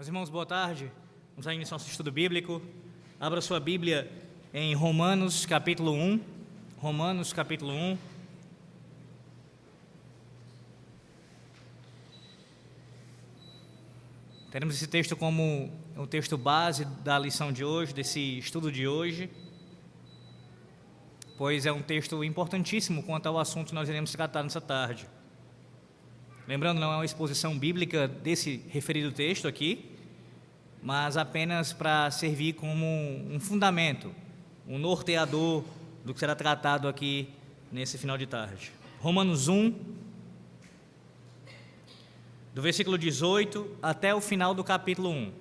Meus irmãos, boa tarde. Vamos iniciar nosso estudo bíblico. Abra sua Bíblia em Romanos, capítulo 1. Romanos, capítulo 1. Teremos esse texto como o texto base da lição de hoje, desse estudo de hoje, pois é um texto importantíssimo quanto ao assunto que nós iremos tratar nessa tarde. Lembrando, não é uma exposição bíblica desse referido texto aqui, mas apenas para servir como um fundamento, um norteador do que será tratado aqui nesse final de tarde. Romanos 1, do versículo 18 até o final do capítulo 1.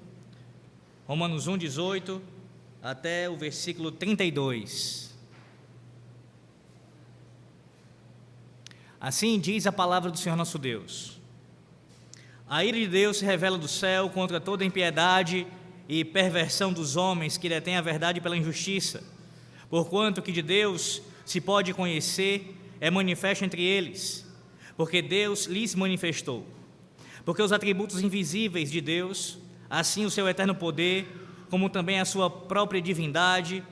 Romanos 1, 18 até o versículo 32. Assim diz a palavra do Senhor nosso Deus: a ira de Deus se revela do céu contra toda impiedade e perversão dos homens que detêm a verdade pela injustiça, porquanto que de Deus se pode conhecer é manifesto entre eles, porque Deus lhes manifestou. Porque os atributos invisíveis de Deus, assim o seu eterno poder, como também a sua própria divindade,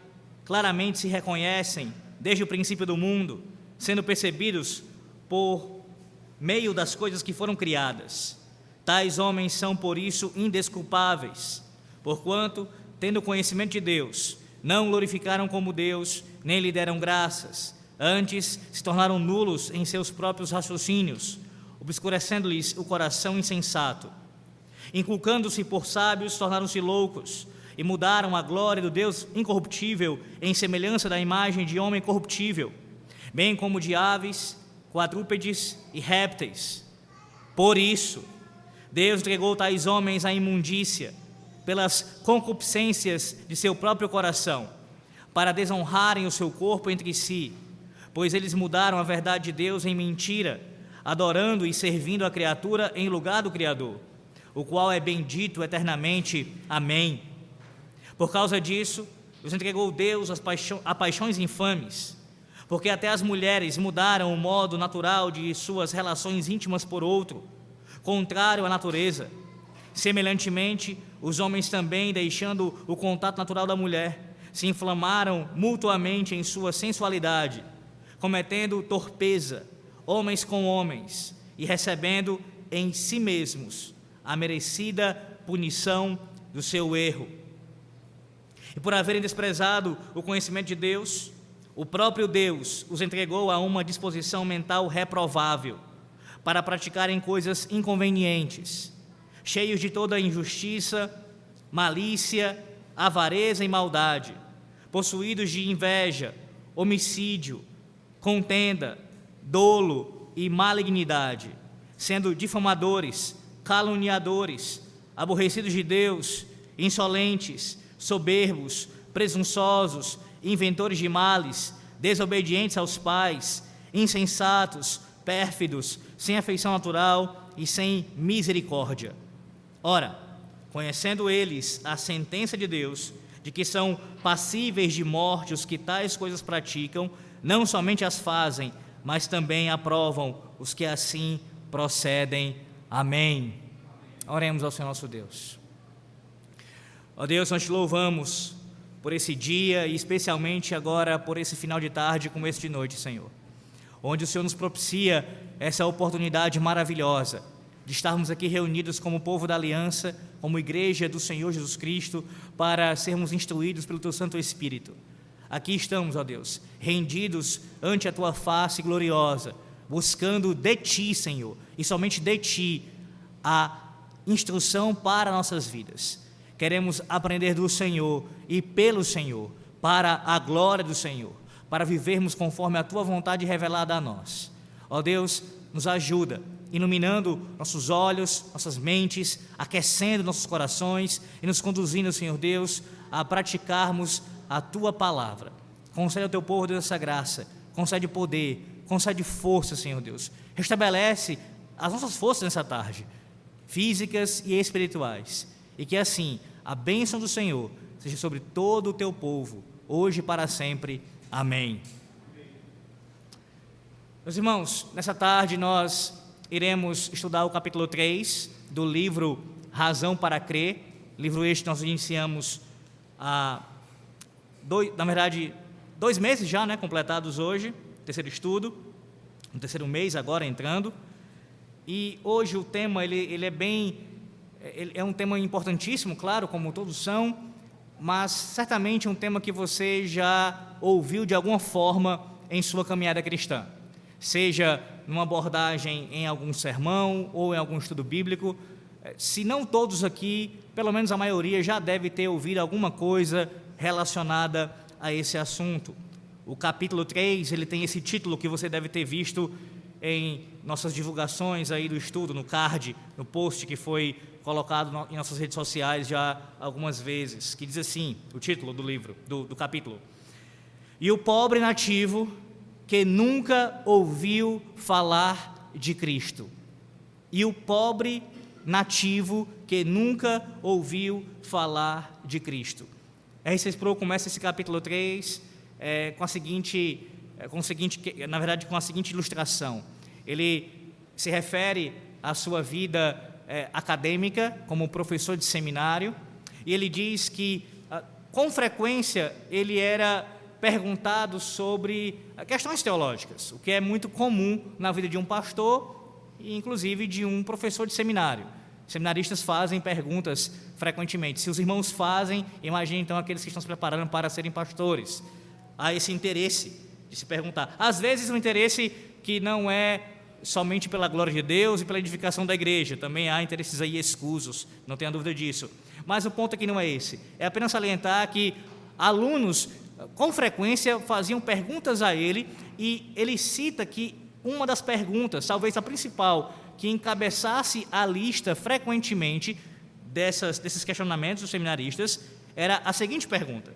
claramente se reconhecem desde o princípio do mundo, sendo percebidos por meio das coisas que foram criadas. Tais homens são, por isso, indesculpáveis, porquanto, tendo conhecimento de Deus, não glorificaram como Deus, nem lhe deram graças, antes se tornaram nulos em seus próprios raciocínios, obscurecendo-lhes o coração insensato. Inculcando-se por sábios, tornaram-se loucos, e mudaram a glória do Deus incorruptível em semelhança da imagem de homem corruptível, bem como de aves, quadrúpedes e répteis. Por isso, Deus entregou tais homens à imundícia, pelas concupiscências de seu próprio coração, para desonrarem o seu corpo entre si, pois eles mudaram a verdade de Deus em mentira, adorando e servindo a criatura em lugar do Criador, o qual é bendito eternamente. Amém. Por causa disso, os entregou Deus a paixões infames, porque até as mulheres mudaram o modo natural de suas relações íntimas por outro, contrário à natureza. Semelhantemente, os homens também, deixando o contato natural da mulher, se inflamaram mutuamente em sua sensualidade, cometendo torpeza, homens com homens, e recebendo em si mesmos a merecida punição do seu erro. E por haverem desprezado o conhecimento de Deus, o próprio Deus os entregou a uma disposição mental reprovável, para praticarem coisas inconvenientes, cheios de toda injustiça, malícia, avareza e maldade, possuídos de inveja, homicídio, contenda, dolo e malignidade, sendo difamadores, caluniadores, aborrecidos de Deus, insolentes, soberbos, presunçosos, inventores de males, desobedientes aos pais, insensatos, pérfidos, sem afeição natural e sem misericórdia. Ora, conhecendo eles a sentença de Deus, de que são passíveis de morte os que tais coisas praticam, não somente as fazem, mas também aprovam os que assim procedem. Amém. Oremos ao Senhor nosso Deus. Ó Deus, nós te louvamos por esse dia e especialmente agora por esse final de tarde como esse de noite, Senhor, onde o Senhor nos propicia essa oportunidade maravilhosa de estarmos aqui reunidos como povo da aliança, como igreja do Senhor Jesus Cristo, para sermos instruídos pelo Teu Santo Espírito. Aqui estamos, ó Deus, rendidos ante a Tua face gloriosa, buscando de Ti, Senhor, e somente de Ti, a instrução para nossas vidas. Queremos aprender do Senhor e pelo Senhor, para a glória do Senhor, para vivermos conforme a Tua vontade revelada a nós. Ó Deus, nos ajuda, iluminando nossos olhos, nossas mentes, aquecendo nossos corações e nos conduzindo, Senhor Deus, a praticarmos a Tua palavra. Concede ao Teu povo, Deus, essa graça, concede poder, concede força, Senhor Deus. Restabelece as nossas forças nessa tarde, físicas e espirituais, e que assim a bênção do Senhor seja sobre todo o Teu povo, hoje e para sempre. Amém. Meus irmãos, nessa tarde nós iremos estudar o capítulo 3 do livro Razão para Crer, livro este que nós iniciamos há 2 meses já, né, completados hoje, terceiro estudo, no terceiro mês agora entrando, e hoje o tema ele é um tema importantíssimo, claro, como todos são, mas certamente um tema que você já ouviu de alguma forma em sua caminhada cristã, seja numa abordagem em algum sermão ou em algum estudo bíblico. Se não todos aqui, pelo menos a maioria já deve ter ouvido alguma coisa relacionada a esse assunto. O capítulo 3, ele tem esse título que você deve ter visto em nossas divulgações aí do estudo, no card, no post que foi colocado em nossas redes sociais já algumas vezes, que diz assim, o título do livro, do capítulo: E o pobre nativo que nunca ouviu falar de Cristo. E o pobre nativo que nunca ouviu falar de Cristo. R.C. Sproul começa esse capítulo 3 com a seguinte ilustração. Ele se refere à sua vida acadêmica como professor de seminário, e ele diz que com frequência ele era perguntado sobre questões teológicas, o que é muito comum na vida de um pastor e inclusive de um professor de seminário. Seminaristas fazem perguntas frequentemente. Se os irmãos fazem, imagine então aqueles que estão se preparando para serem pastores. Há esse interesse de se perguntar. Às vezes um interesse que não é somente pela glória de Deus e pela edificação da igreja, também há interesses aí escusos, não tenha dúvida disso. Mas o ponto aqui não é esse, é apenas salientar que alunos com frequência faziam perguntas a ele, e ele cita que uma das perguntas, talvez a principal, que encabeçasse a lista frequentemente desses questionamentos dos seminaristas, era a seguinte pergunta: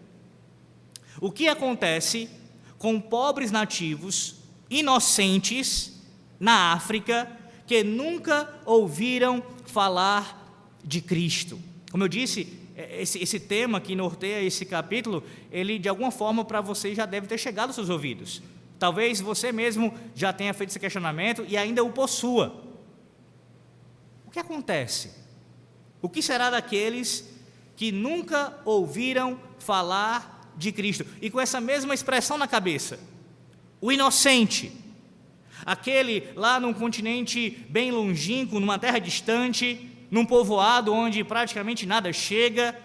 o que acontece com pobres nativos inocentes na África que nunca ouviram falar de Cristo? Como eu disse, esse tema que norteia esse capítulo, ele de alguma forma para você já deve ter chegado aos seus ouvidos. Talvez você mesmo já tenha feito esse questionamento e ainda o possua. O que acontece? O que será daqueles que nunca ouviram falar de Cristo? E com essa mesma expressão na cabeça, o inocente, aquele lá num continente bem longínquo, numa terra distante, num povoado onde praticamente nada chega,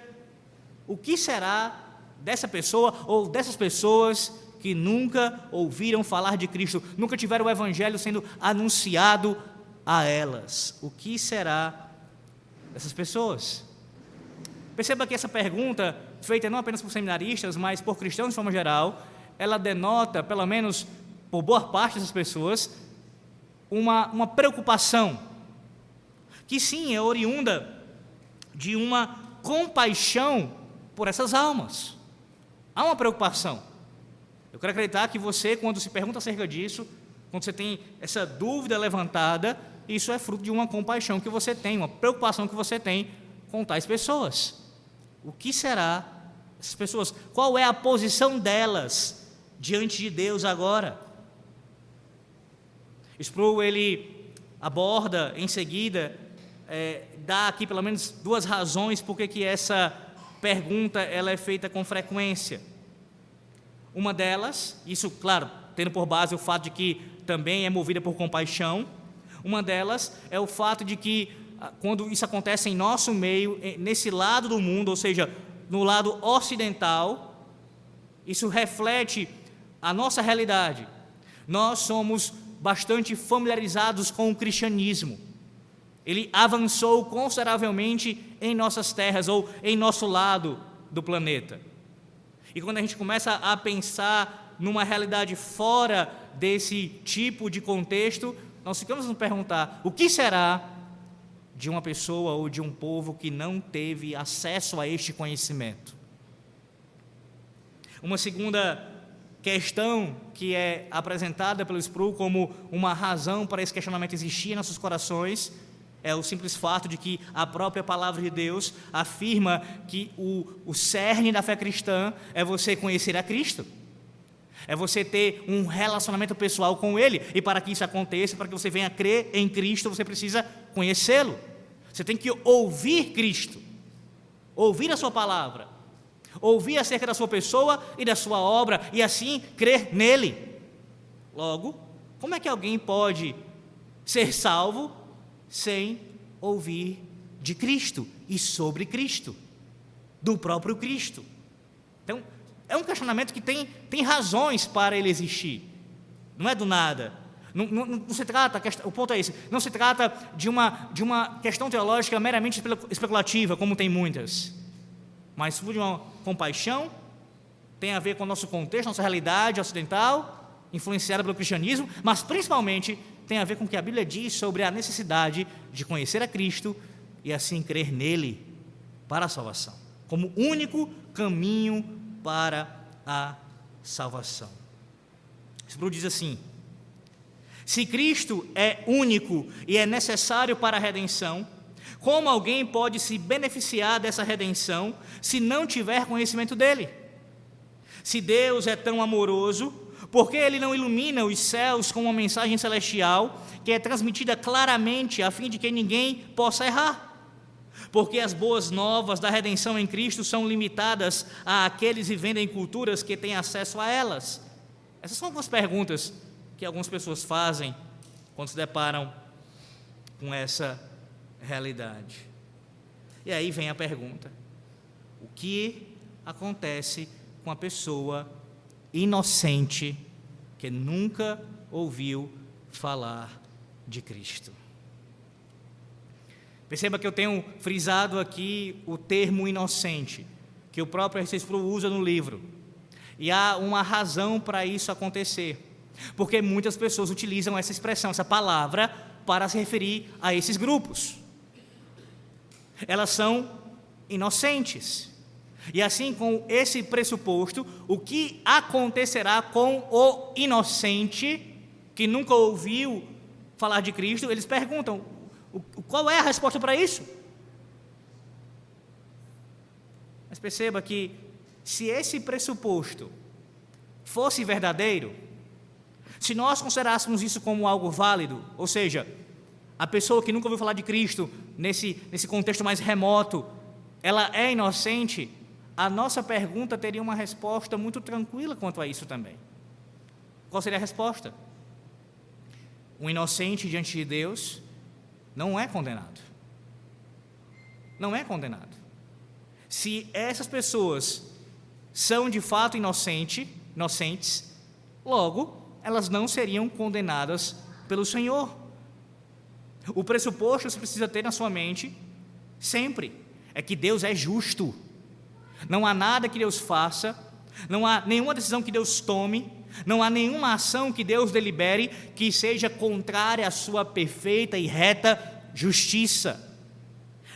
o que será dessa pessoa ou dessas pessoas que nunca ouviram falar de Cristo, nunca tiveram o Evangelho sendo anunciado a elas? O que será dessas pessoas? Perceba que essa pergunta, feita não apenas por seminaristas, mas por cristãos de forma geral, ela denota, pelo menos por boa parte dessas pessoas, uma preocupação, que sim, é oriunda de uma compaixão por essas almas. Há uma preocupação. Eu quero acreditar que você, quando se pergunta acerca disso, quando você tem essa dúvida levantada, isso é fruto de uma compaixão que você tem, uma preocupação que você tem com tais pessoas. O que será dessas pessoas? Qual é a posição delas diante de Deus agora? Sproul, ele aborda em seguida, dá aqui pelo menos 2 razões por que essa pergunta ela é feita com frequência. Uma delas, isso, claro, tendo por base o fato de que também é movida por compaixão, uma delas é o fato de que, quando isso acontece em nosso meio, nesse lado do mundo, ou seja, no lado ocidental, isso reflete a nossa realidade. Nós somos bastante familiarizados com o cristianismo. Ele avançou consideravelmente em nossas terras ou em nosso lado do planeta. E quando a gente começa a pensar numa realidade fora desse tipo de contexto, nós ficamos nos perguntar: o que será de uma pessoa ou de um povo que não teve acesso a este conhecimento? Uma segunda questão que é apresentada pelo Sproul como uma razão para esse questionamento existir em nossos corações é o simples fato de que a própria palavra de Deus afirma que o cerne da fé cristã é você conhecer a Cristo, é você ter um relacionamento pessoal com Ele, e para que isso aconteça, para que você venha crer em Cristo, você precisa conhecê-lo. Você tem que ouvir Cristo, ouvir a sua palavra, ouvir acerca da sua pessoa e da sua obra, e assim crer nele. Logo, como é que alguém pode ser salvo sem ouvir de Cristo e sobre Cristo, do próprio Cristo? Então, é um questionamento que tem razões para ele existir, não é do nada. Não se trata, o ponto é esse, não se trata de uma questão teológica meramente especulativa, como tem muitas, mas de uma compaixão, tem a ver com o nosso contexto, nossa realidade ocidental, influenciada pelo cristianismo, mas principalmente tem a ver com o que a Bíblia diz sobre a necessidade de conhecer a Cristo e assim crer nele para a salvação, como único caminho para a salvação. Sproul diz assim: se Cristo é único e é necessário para a redenção, como alguém pode se beneficiar dessa redenção se não tiver conhecimento dele? Se Deus é tão amoroso, por que Ele não ilumina os céus com uma mensagem celestial que é transmitida claramente a fim de que ninguém possa errar? Porque as boas novas da redenção em Cristo são limitadas àqueles vivendo em culturas que têm acesso a elas? Essas são algumas perguntas que algumas pessoas fazem quando se deparam com essa realidade. E aí vem a pergunta: o que acontece com a pessoa inocente que nunca ouviu falar de Cristo? Perceba que eu tenho frisado aqui o termo inocente, que o próprio R.C. Sproul usa no livro, e há uma razão para isso acontecer, porque muitas pessoas utilizam essa expressão, essa palavra, para se referir a esses grupos. Elas são inocentes. E assim, com esse pressuposto, o que acontecerá com o inocente que nunca ouviu falar de Cristo? Eles perguntam: qual é a resposta para isso? Mas perceba que, se esse pressuposto fosse verdadeiro, se nós considerássemos isso como algo válido, ou seja, a pessoa que nunca ouviu falar de Cristo, nesse contexto mais remoto, ela é inocente, a nossa pergunta teria uma resposta muito tranquila quanto a isso também. Qual seria a resposta? O inocente diante de Deus não é condenado. Não é condenado. Se essas pessoas são de fato inocentes, logo, elas não seriam condenadas pelo Senhor. O pressuposto que você precisa ter na sua mente, sempre, é que Deus é justo. Não há nada que Deus faça, não há nenhuma decisão que Deus tome, não há nenhuma ação que Deus delibere que seja contrária à sua perfeita e reta justiça.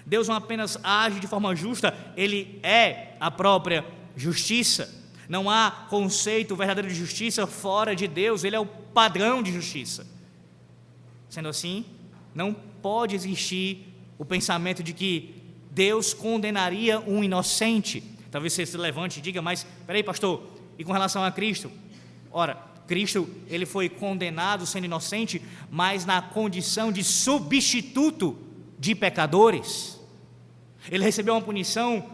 Deus não apenas age de forma justa, Ele é a própria justiça. Não há conceito verdadeiro de justiça fora de Deus, Ele é o padrão de justiça. Sendo assim, não pode existir o pensamento de que Deus condenaria um inocente. Talvez você se levante e diga: mas, peraí, pastor, e com relação a Cristo? Ora, Cristo, Ele foi condenado sendo inocente, mas na condição de substituto de pecadores. Ele recebeu uma punição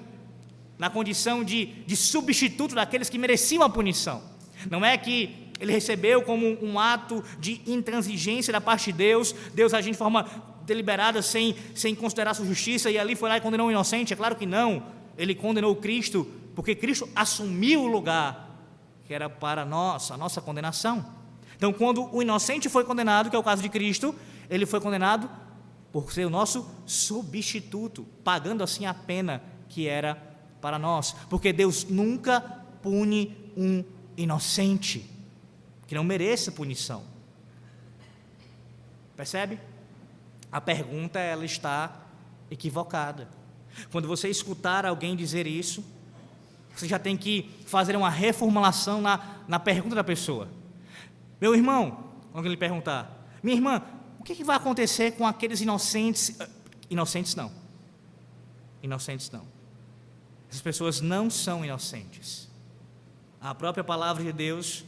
na condição de substituto daqueles que mereciam a punição. Não é que Ele recebeu como um ato de intransigência da parte de Deus, Deus agindo de forma deliberada, sem considerar sua justiça, e ali foi lá e condenou o inocente. É claro que não. Ele condenou Cristo, porque Cristo assumiu o lugar que era para nós, a nossa condenação. Então, quando o inocente foi condenado, que é o caso de Cristo, ele foi condenado por ser o nosso substituto, pagando assim a pena que era para nós, porque Deus nunca pune um inocente que não mereça punição. Percebe? A pergunta, ela está equivocada. Quando você escutar alguém dizer isso, você já tem que fazer uma reformulação na pergunta da pessoa. Meu irmão, quando ele perguntar: minha irmã, o que vai acontecer com aqueles inocentes? Inocentes não. Essas pessoas não são inocentes. A própria palavra de Deus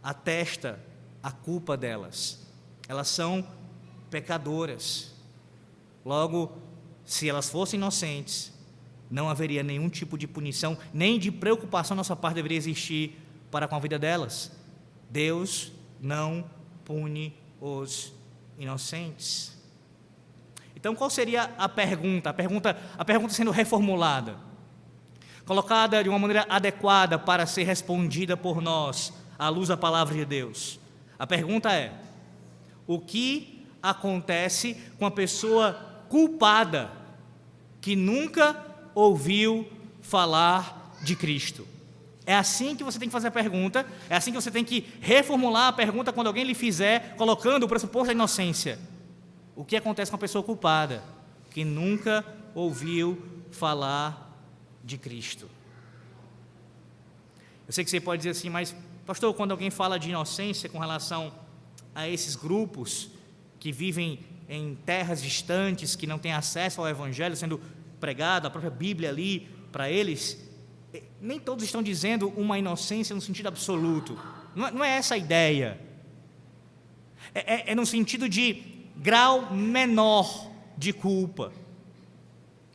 atesta a culpa delas. Elas são pecadoras. Logo, se elas fossem inocentes, não haveria nenhum tipo de punição, nem de preocupação nossa parte deveria existir para com a vida delas. Deus não pune os inocentes. Então, qual seria a pergunta? A pergunta sendo reformulada, colocada de uma maneira adequada para ser respondida por nós, à luz da palavra de Deus. A pergunta é: o que acontece com a pessoa culpada que nunca ouviu falar de Cristo? É assim que você tem que fazer a pergunta, é assim que você tem que reformular a pergunta quando alguém lhe fizer, colocando o pressuposto da inocência. O que acontece com a pessoa culpada que nunca ouviu falar de Cristo? Eu sei que você pode dizer assim, mas pastor, quando alguém fala de inocência com relação a esses grupos que vivem em terras distantes, que não têm acesso ao Evangelho sendo pregado, a própria Bíblia ali para eles, nem todos estão dizendo uma inocência no sentido absoluto. Não é essa a ideia. É no sentido de grau menor de culpa.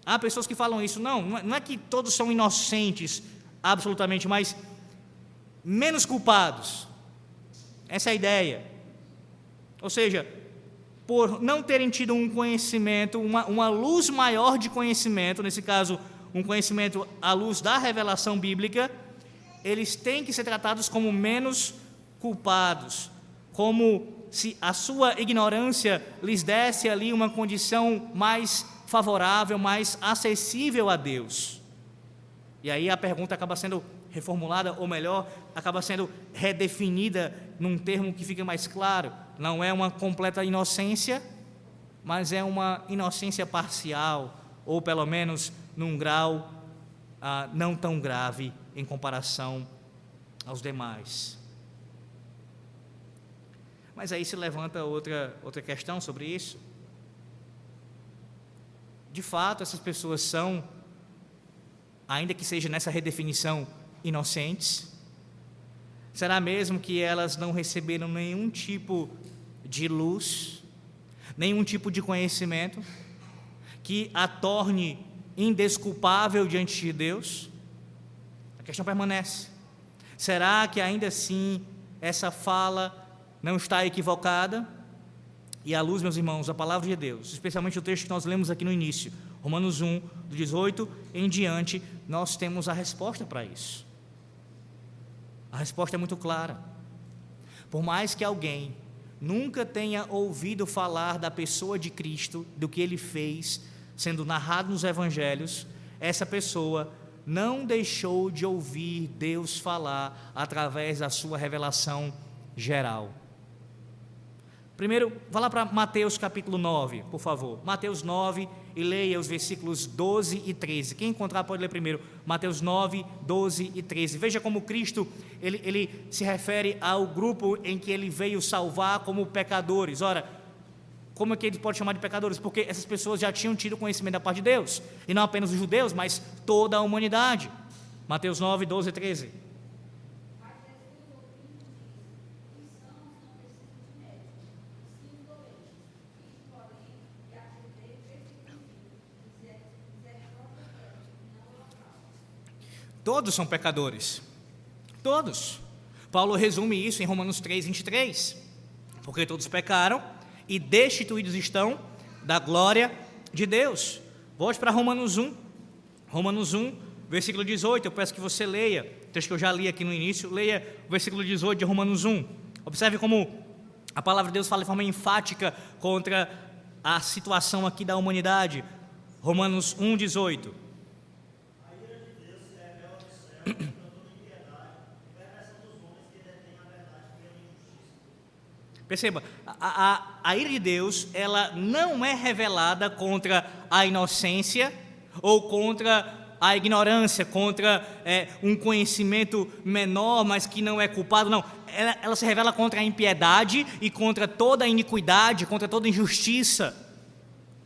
Há pessoas que falam isso. Não é que todos são inocentes absolutamente, mas menos culpados. Essa é a ideia. Ou seja, por não terem tido um conhecimento, uma luz maior de conhecimento, nesse caso, um conhecimento à luz da revelação bíblica, eles têm que ser tratados como menos culpados, como se a sua ignorância lhes desse ali uma condição mais favorável, mais acessível a Deus. E aí a pergunta acaba sendo reformulada, ou melhor, acaba sendo redefinida num termo que fica mais claro. Não é uma completa inocência, mas é uma inocência parcial, ou pelo menos num grau não tão grave em comparação aos demais. Mas aí se levanta outra questão sobre isso. De fato, essas pessoas são, ainda que seja nessa redefinição, inocentes? Será mesmo que elas não receberam nenhum tipo de luz, nenhum tipo de conhecimento que a torne indesculpável diante de Deus? A questão permanece. Será que ainda assim essa fala não está equivocada? E à luz, meus irmãos, a palavra de Deus, especialmente o texto que nós lemos aqui no início, Romanos 1, do 18 em diante, nós temos a resposta para isso. A resposta é muito clara. Por mais que alguém nunca tenha ouvido falar da pessoa de Cristo, do que Ele fez, sendo narrado nos Evangelhos, essa pessoa não deixou de ouvir Deus falar através da sua revelação geral. Primeiro, vá lá para Mateus capítulo 9, por favor. Mateus 9, e leia os versículos 12 e 13. Quem encontrar pode ler primeiro. Mateus 9, 12 e 13. Veja como Cristo, ele se refere ao grupo em que Ele veio salvar como pecadores. Ora, como é que Ele pode chamar de pecadores? Porque essas pessoas já tinham tido conhecimento da parte de Deus. E não apenas os judeus, mas toda a humanidade. Mateus 9, 12 e 13. Todos são pecadores, todos. Paulo resume isso em Romanos 3, 23, porque todos pecaram e destituídos estão da glória de Deus. Volte para Romanos 1, versículo 18, eu peço que você leia, texto que eu já li aqui no início, leia o versículo 18 de Romanos 1, observe como a palavra de Deus fala de forma enfática contra a situação aqui da humanidade. Romanos 1, 18. Perceba, a ira de Deus, ela não é revelada contra a inocência ou contra a ignorância, contra um conhecimento menor, mas que não é culpado, não. Ela se revela contra a impiedade e contra toda a iniquidade, contra toda a injustiça.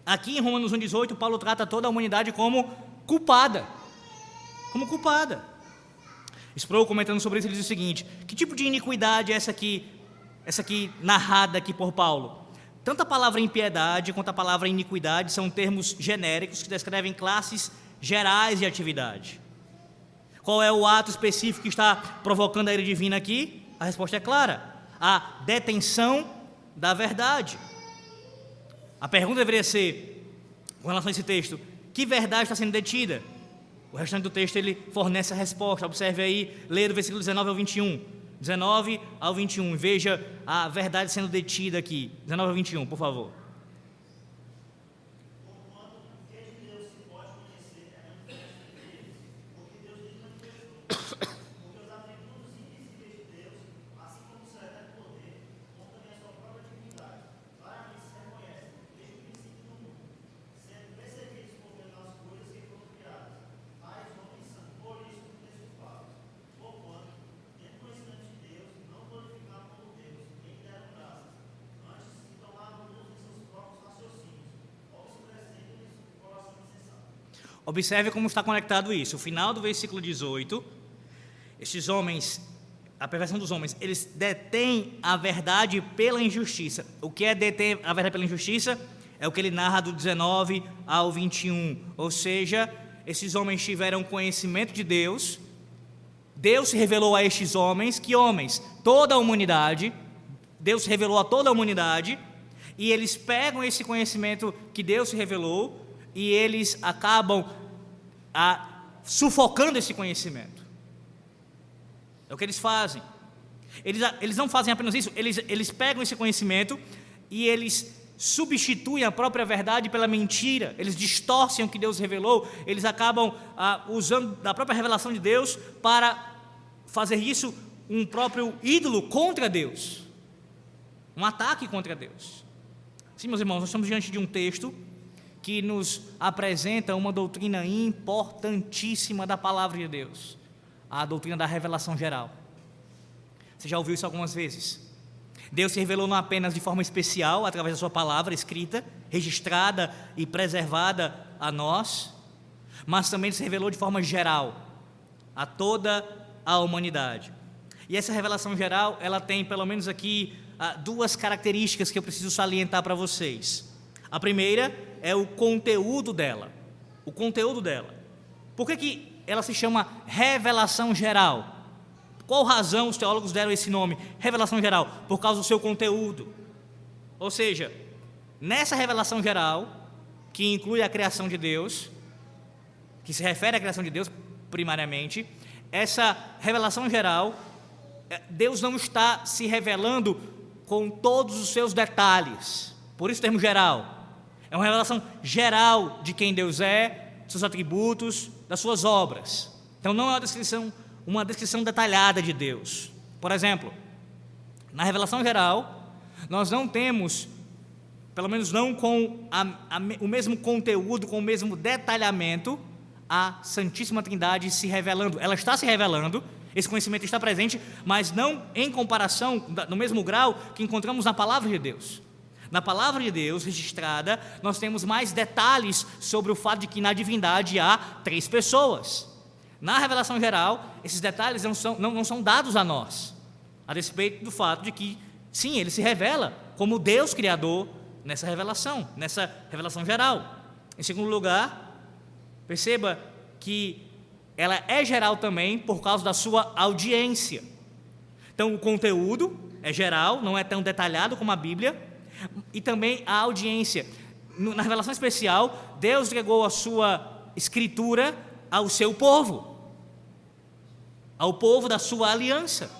Aqui em Romanos 1,18, Paulo trata toda a humanidade como culpada. Como culpada. Sproul, comentando sobre isso, ele diz o seguinte: que tipo de iniquidade é essa aqui narrada aqui por Paulo? Tanto a palavra impiedade quanto a palavra iniquidade são termos genéricos que descrevem classes gerais de atividade. Qual é o ato específico que está provocando a ira divina aqui? A resposta é clara: a detenção da verdade. A pergunta deveria ser, com relação a esse texto, que verdade está sendo detida? O restante do texto ele fornece a resposta. Observe aí, leia do versículo 19 ao 21. 19 ao 21, veja a verdade sendo detida aqui. 19 ao 21, por favor. Observe como está conectado isso. O final do versículo 18, esses homens, a perversão dos homens, eles detêm a verdade pela injustiça. O que é deter a verdade pela injustiça? É o que ele narra do 19 ao 21. Ou seja, esses homens tiveram conhecimento de Deus, Deus se revelou a estes homens. Que homens? Toda a humanidade. Deus se revelou a toda a humanidade, e eles pegam esse conhecimento que Deus se revelou e eles acabam sufocando esse conhecimento. É o que eles fazem. Eles não fazem apenas isso, eles pegam esse conhecimento e eles substituem a própria verdade pela mentira, eles distorcem o que Deus revelou, eles acabam usando da própria revelação de Deus para fazer isso um próprio ídolo contra Deus, um ataque contra Deus. Sim, meus irmãos, nós estamos diante de um texto que nos apresenta uma doutrina importantíssima da palavra de Deus, a doutrina da revelação geral. Você já ouviu isso algumas vezes? Deus se revelou não apenas de forma especial, através da sua palavra escrita, registrada e preservada a nós, mas também se revelou de forma geral, a toda a humanidade. E essa revelação geral, ela tem pelo menos aqui duas características que eu preciso salientar para vocês. A primeira é o conteúdo dela. O conteúdo dela. Por que ela se chama revelação geral? Qual razão os teólogos deram esse nome, revelação geral? Por causa do seu conteúdo. Ou seja, nessa revelação geral, que inclui a criação de Deus, que se refere à criação de Deus primariamente, essa revelação geral, Deus não está se revelando com todos os seus detalhes. Por isso o termo geral. É uma revelação geral de quem Deus é, seus atributos, das suas obras. Então não é uma descrição detalhada de Deus. Por exemplo, na revelação geral, nós não temos, pelo menos não com o mesmo conteúdo, com o mesmo detalhamento, a Santíssima Trindade se revelando. Ela está se revelando, esse conhecimento está presente, mas não em comparação, no mesmo grau que encontramos na palavra de Deus. Na palavra de Deus registrada, nós temos mais detalhes sobre o fato de que na divindade há 3 pessoas. Na revelação geral, esses detalhes não são dados a nós, a respeito do fato de que, sim, ele se revela como Deus Criador nessa revelação geral. Em segundo lugar, perceba que ela é geral também por causa da sua audiência. Então, o conteúdo é geral, não é tão detalhado como a Bíblia, e também a audiência. Na revelação especial, Deus entregou a sua escritura ao seu povo, ao povo da sua aliança.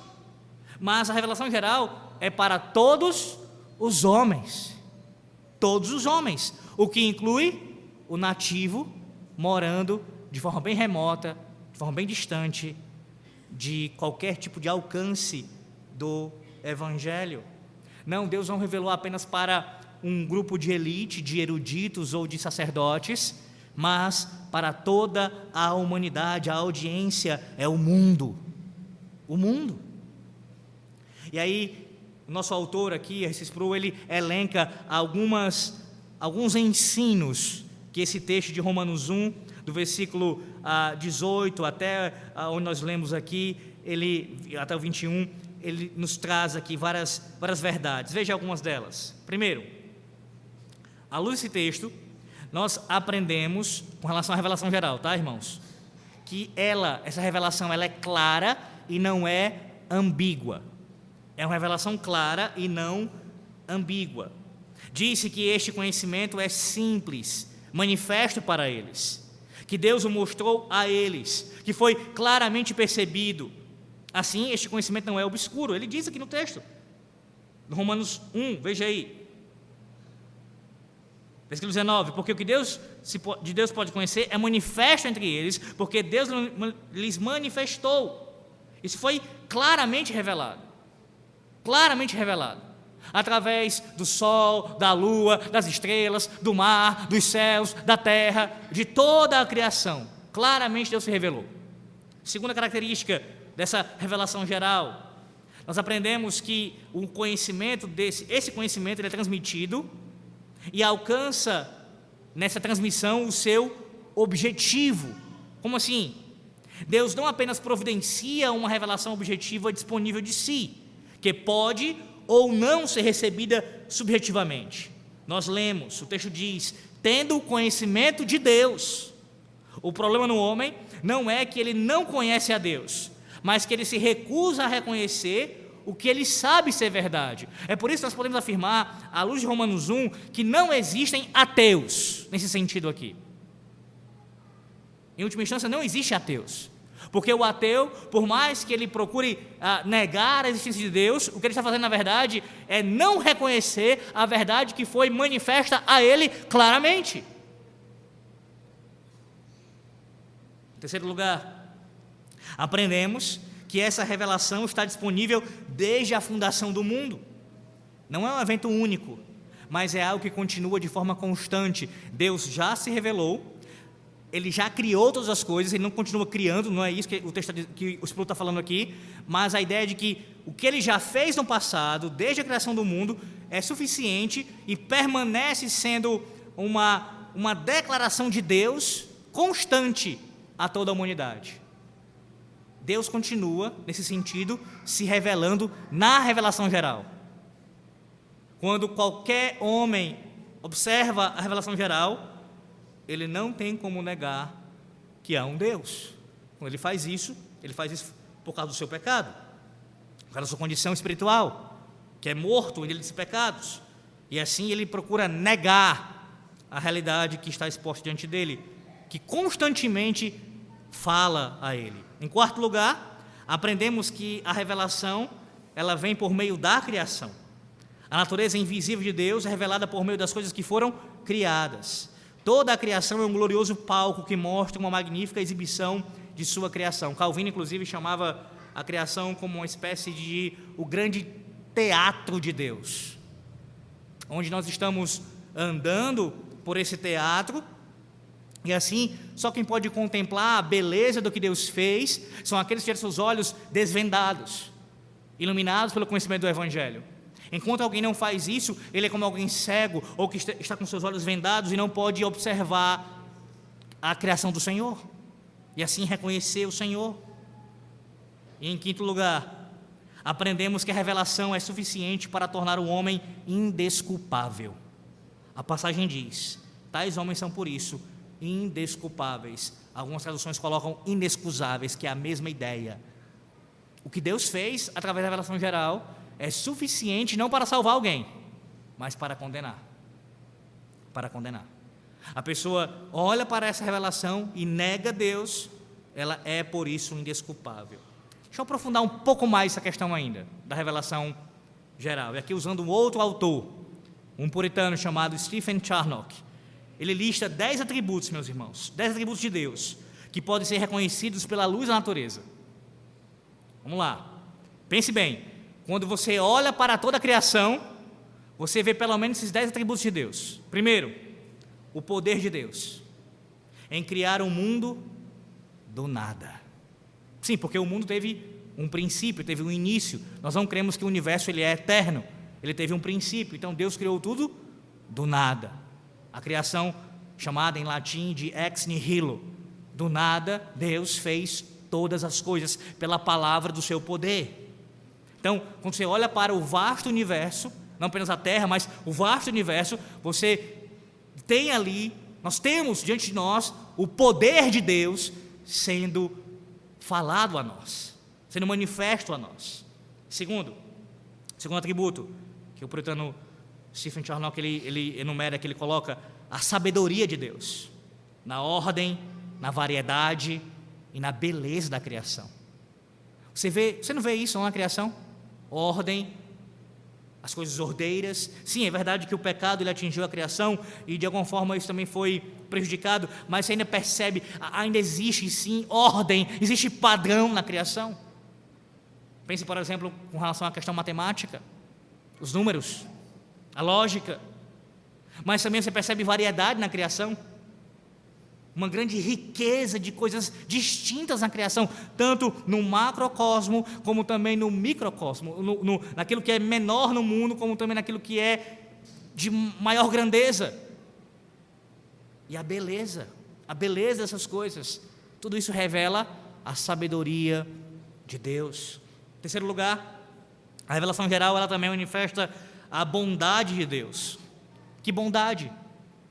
Mas a revelação geral é para todos os homens, o que inclui o nativo morando de forma bem remota, de forma bem distante de qualquer tipo de alcance do Evangelho. Não, Deus não revelou apenas para um grupo de elite, de eruditos ou de sacerdotes, mas para toda a humanidade. A audiência é o mundo. O mundo. E aí, o nosso autor aqui, R.C. Sproul, ele elenca alguns ensinos que esse texto de Romanos 1, do versículo 18 até onde nós lemos aqui, até o 21, ele nos traz aqui várias verdades. Veja algumas delas. Primeiro, À luz desse texto, nós aprendemos com relação à revelação geral, tá, irmãos? Que essa revelação, ela é clara e não é ambígua. É uma revelação clara e não ambígua. Disse que este conhecimento é simples, manifesto para eles, que Deus o mostrou a eles, que foi claramente percebido. Assim, este conhecimento não é obscuro. Ele diz aqui no texto, no Romanos 1, veja aí, versículo 19, porque o que de Deus pode conhecer é manifesto entre eles, porque Deus lhes manifestou. Isso foi claramente revelado, através do sol, da lua, das estrelas, do mar, dos céus, da terra, de toda a criação. Claramente Deus se revelou. Segunda característica dessa revelação geral, nós aprendemos que o conhecimento esse conhecimento ele é transmitido e alcança nessa transmissão o seu objetivo. Como assim? Deus não apenas providencia uma revelação objetiva disponível de si, que pode ou não ser recebida subjetivamente. Nós lemos, o texto diz, tendo o conhecimento de Deus. O problema no homem não é que ele não conhece a Deus, mas que ele se recusa a reconhecer o que ele sabe ser verdade. É por isso que nós podemos afirmar, à luz de Romanos 1, que não existem ateus, nesse sentido aqui. Em última instância, não existe ateus. Porque o ateu, por mais que ele procure negar a existência de Deus, o que ele está fazendo, na verdade, é não reconhecer a verdade que foi manifesta a ele claramente. Em terceiro lugar, aprendemos que essa revelação está disponível desde a fundação do mundo. Não é um evento único, mas é algo que continua de forma constante. Deus já se revelou, Ele já criou todas as coisas, Ele não continua criando, não é isso que o Espírito está falando aqui, mas a ideia de que o que Ele já fez no passado, desde a criação do mundo, é suficiente e permanece sendo uma declaração de Deus constante a toda a humanidade. Deus continua, nesse sentido, se revelando na revelação geral. Quando qualquer homem observa a revelação geral, ele não tem como negar que há um Deus. Quando ele faz isso por causa do seu pecado, por causa da sua condição espiritual, que é morto em desses pecados. E assim ele procura negar a realidade que está exposta diante dele, que constantemente fala a ele. Em quarto lugar, aprendemos que a revelação, ela vem por meio da criação. A natureza invisível de Deus é revelada por meio das coisas que foram criadas. Toda a criação é um glorioso palco que mostra uma magnífica exibição de sua criação. Calvino, inclusive, chamava a criação como uma espécie de o grande teatro de Deus, onde nós estamos andando por esse teatro. E assim, só quem pode contemplar a beleza do que Deus fez são aqueles que tiveram seus olhos desvendados, iluminados pelo conhecimento do Evangelho. Enquanto alguém não faz isso, ele é como alguém cego ou que está com seus olhos vendados e não pode observar a criação do Senhor e assim reconhecer o Senhor. E em quinto lugar, aprendemos que a revelação é suficiente para tornar o homem indesculpável. A passagem diz: tais homens são por isso indesculpáveis. Algumas traduções colocam inexcusáveis, que é a mesma ideia. O que Deus fez através da revelação geral é suficiente não para salvar alguém, mas para condenar. Para condenar. A pessoa olha para essa revelação e nega Deus, ela é por isso indesculpável. Deixa eu aprofundar um pouco mais essa questão ainda, da revelação geral. E aqui usando um outro autor, um puritano chamado Stephen Charnock. Ele lista 10 atributos, meus irmãos, 10 atributos de Deus, que podem ser reconhecidos pela luz da natureza. Vamos lá, pense bem, quando você olha para toda a criação, você vê pelo menos esses 10 atributos de Deus. Primeiro, o poder de Deus em criar um mundo do nada. Sim, porque o mundo teve um princípio, teve um início. Nós não cremos que o universo ele é eterno, ele teve um princípio. Então Deus criou tudo do nada. A criação chamada em latim de ex nihilo. Do nada, Deus fez todas as coisas pela palavra do seu poder. Então, quando você olha para o vasto universo, não apenas a Terra, mas o vasto universo, você nós temos diante de nós o poder de Deus sendo falado a nós, sendo manifesto a nós. Segundo atributo, que o puritano Stephen Charnock ele enumera, que ele coloca a sabedoria de Deus, na ordem, na variedade e na beleza da criação. Você não vê isso na criação? Ordem, as coisas ordeiras. Sim, é verdade que o pecado ele atingiu a criação e de alguma forma isso também foi prejudicado, mas você ainda percebe, ainda existe sim ordem, existe padrão na criação. Pense, por exemplo, com relação à questão matemática, os números, a lógica, mas também você percebe variedade na criação, uma grande riqueza de coisas distintas na criação, tanto no macrocosmo, como também no microcosmo, naquilo que é menor no mundo, como também naquilo que é de maior grandeza. E a beleza dessas coisas, tudo isso revela a sabedoria de Deus. Em terceiro lugar, a revelação geral, ela também manifesta a bondade de Deus. Que bondade?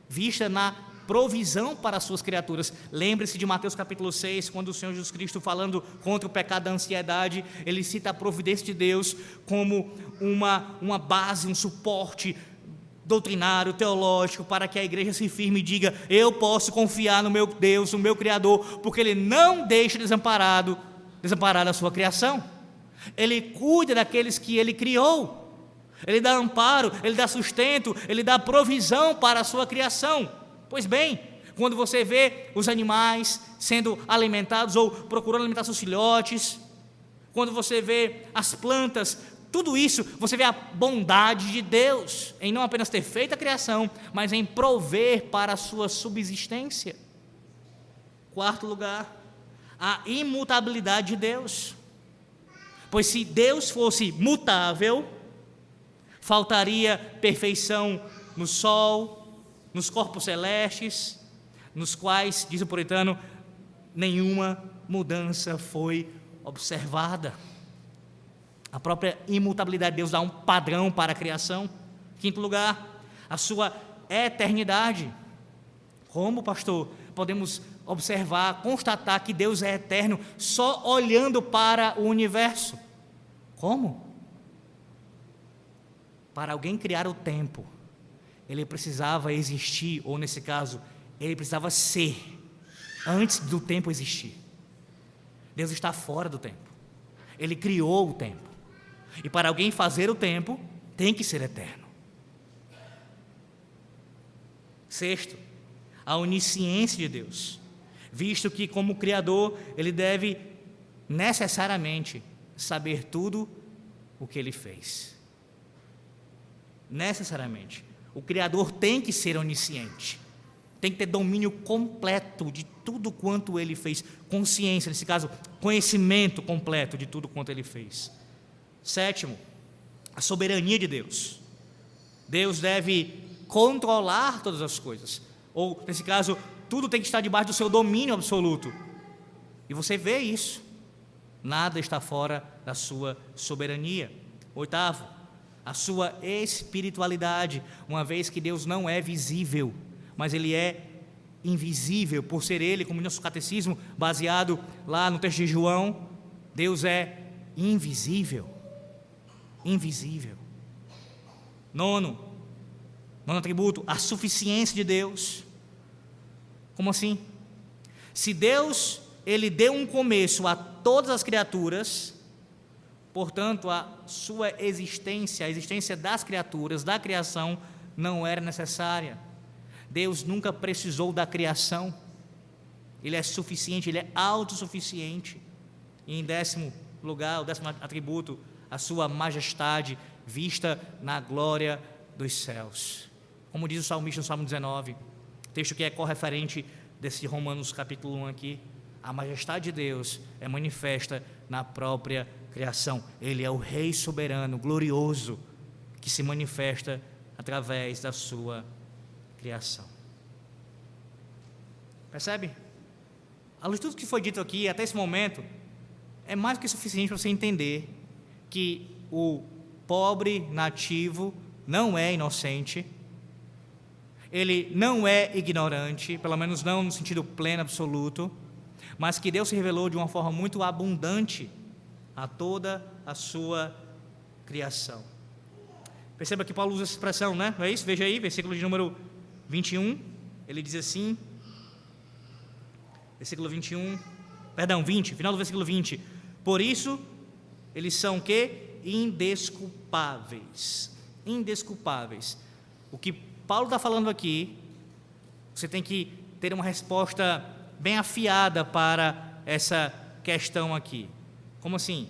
Vista na provisão para as suas criaturas. Lembre-se de Mateus capítulo 6, quando o Senhor Jesus Cristo, falando contra o pecado da ansiedade, ele cita a providência de Deus como uma base, um suporte doutrinário, teológico, para que a igreja se firme e diga: eu posso confiar no meu Deus, no meu Criador, porque Ele não deixa desamparada a sua criação. Ele cuida daqueles que Ele criou, Ele dá amparo, Ele dá sustento, Ele dá provisão para a sua criação. Pois bem, quando você vê os animais sendo alimentados ou procurando alimentar seus filhotes, quando você vê as plantas, tudo isso, você vê a bondade de Deus em não apenas ter feito a criação, mas em prover para a sua subsistência. Quarto lugar, a imutabilidade de Deus. Pois se Deus fosse mutável, faltaria perfeição no sol, nos corpos celestes, nos quais, diz o puritano, nenhuma mudança foi observada. A própria imutabilidade de Deus dá um padrão para a criação. Quinto lugar, a sua eternidade. Como, pastor, podemos observar, constatar que Deus é eterno só olhando para o universo? Como? Para alguém criar o tempo, ele precisava existir, ou nesse caso, ele precisava ser, antes do tempo existir. Deus está fora do tempo, Ele criou o tempo, e para alguém fazer o tempo, tem que ser eterno. Sexto, a onisciência de Deus, visto que como Criador, Ele deve necessariamente saber tudo o que Ele fez. Necessariamente. O Criador tem que ser onisciente, tem que ter domínio completo de tudo quanto Ele fez, consciência, nesse caso, conhecimento completo de tudo quanto Ele fez. Sétimo, a soberania de Deus. Deus deve controlar todas as coisas, ou nesse caso, tudo tem que estar debaixo do seu domínio absoluto, e você vê isso, nada está fora da sua soberania. Oitavo, a sua espiritualidade, uma vez que Deus não é visível, mas Ele é invisível, por ser Ele, como nosso catecismo, baseado lá no texto de João, Deus é invisível. Invisível. Nono atributo, a suficiência de Deus. Como assim? Se Deus, Ele deu um começo a todas as criaturas, portanto, a sua existência, a existência das criaturas, da criação, não era necessária. Deus nunca precisou da criação. Ele é suficiente, Ele é autossuficiente. E em décimo lugar, o décimo atributo, a sua majestade, vista na glória dos céus. Como diz o salmista no Salmo 19, texto que é correferente desse Romanos capítulo 1 aqui, a majestade de Deus é manifesta na própria criação. Ele é o Rei soberano, glorioso, que se manifesta através da sua criação. Percebe? A luz de tudo que foi dito aqui até esse momento, é mais do que suficiente para você entender que o pobre nativo não é inocente, ele não é ignorante, pelo menos não no sentido pleno, absoluto, mas que Deus se revelou de uma forma muito abundante a toda a sua criação. Perceba que Paulo usa essa expressão, né? Não é isso? Veja aí, versículo de número 21, ele diz assim, versículo 21, perdão, 20, final do versículo 20, por isso, eles são o quê? Indesculpáveis. Indesculpáveis. O que Paulo está falando aqui, você tem que ter uma resposta bem afiada para essa questão aqui. Como assim?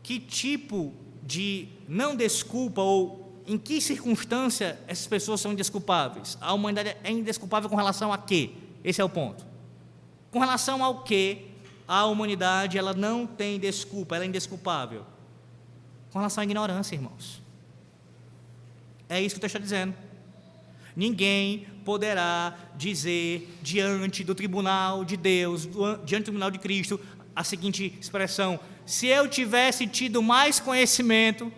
Que tipo de não desculpa ou em que circunstância essas pessoas são indesculpáveis? A humanidade é indesculpável com relação a quê? Esse é o ponto. Com relação ao quê? A humanidade, ela não tem desculpa, ela é indesculpável. Com relação à ignorância, irmãos. É isso que o texto está dizendo. Ninguém poderá dizer diante do tribunal de Deus, diante do tribunal de Cristo, a seguinte expressão: se eu tivesse tido mais conhecimento,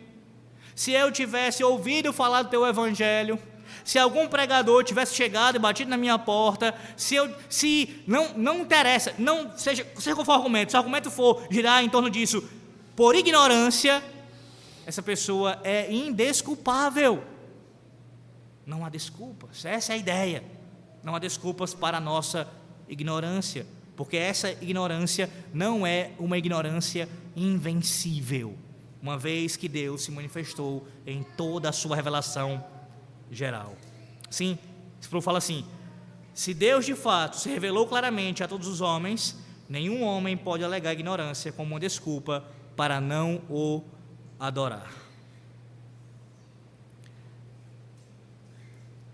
se eu tivesse ouvido falar do teu evangelho, se algum pregador tivesse chegado e batido na minha porta, se não interessa, não seja qual for o argumento, se o argumento for girar em torno disso, por ignorância, essa pessoa é indesculpável. Não há desculpas, essa é a ideia. Não há desculpas para a nossa ignorância, porque essa ignorância não é uma ignorância invencível, uma vez que Deus se manifestou em toda a sua revelação geral. Sim, esse povo fala assim: se Deus de fato se revelou claramente a todos os homens, nenhum homem pode alegar ignorância como uma desculpa para não o adorar.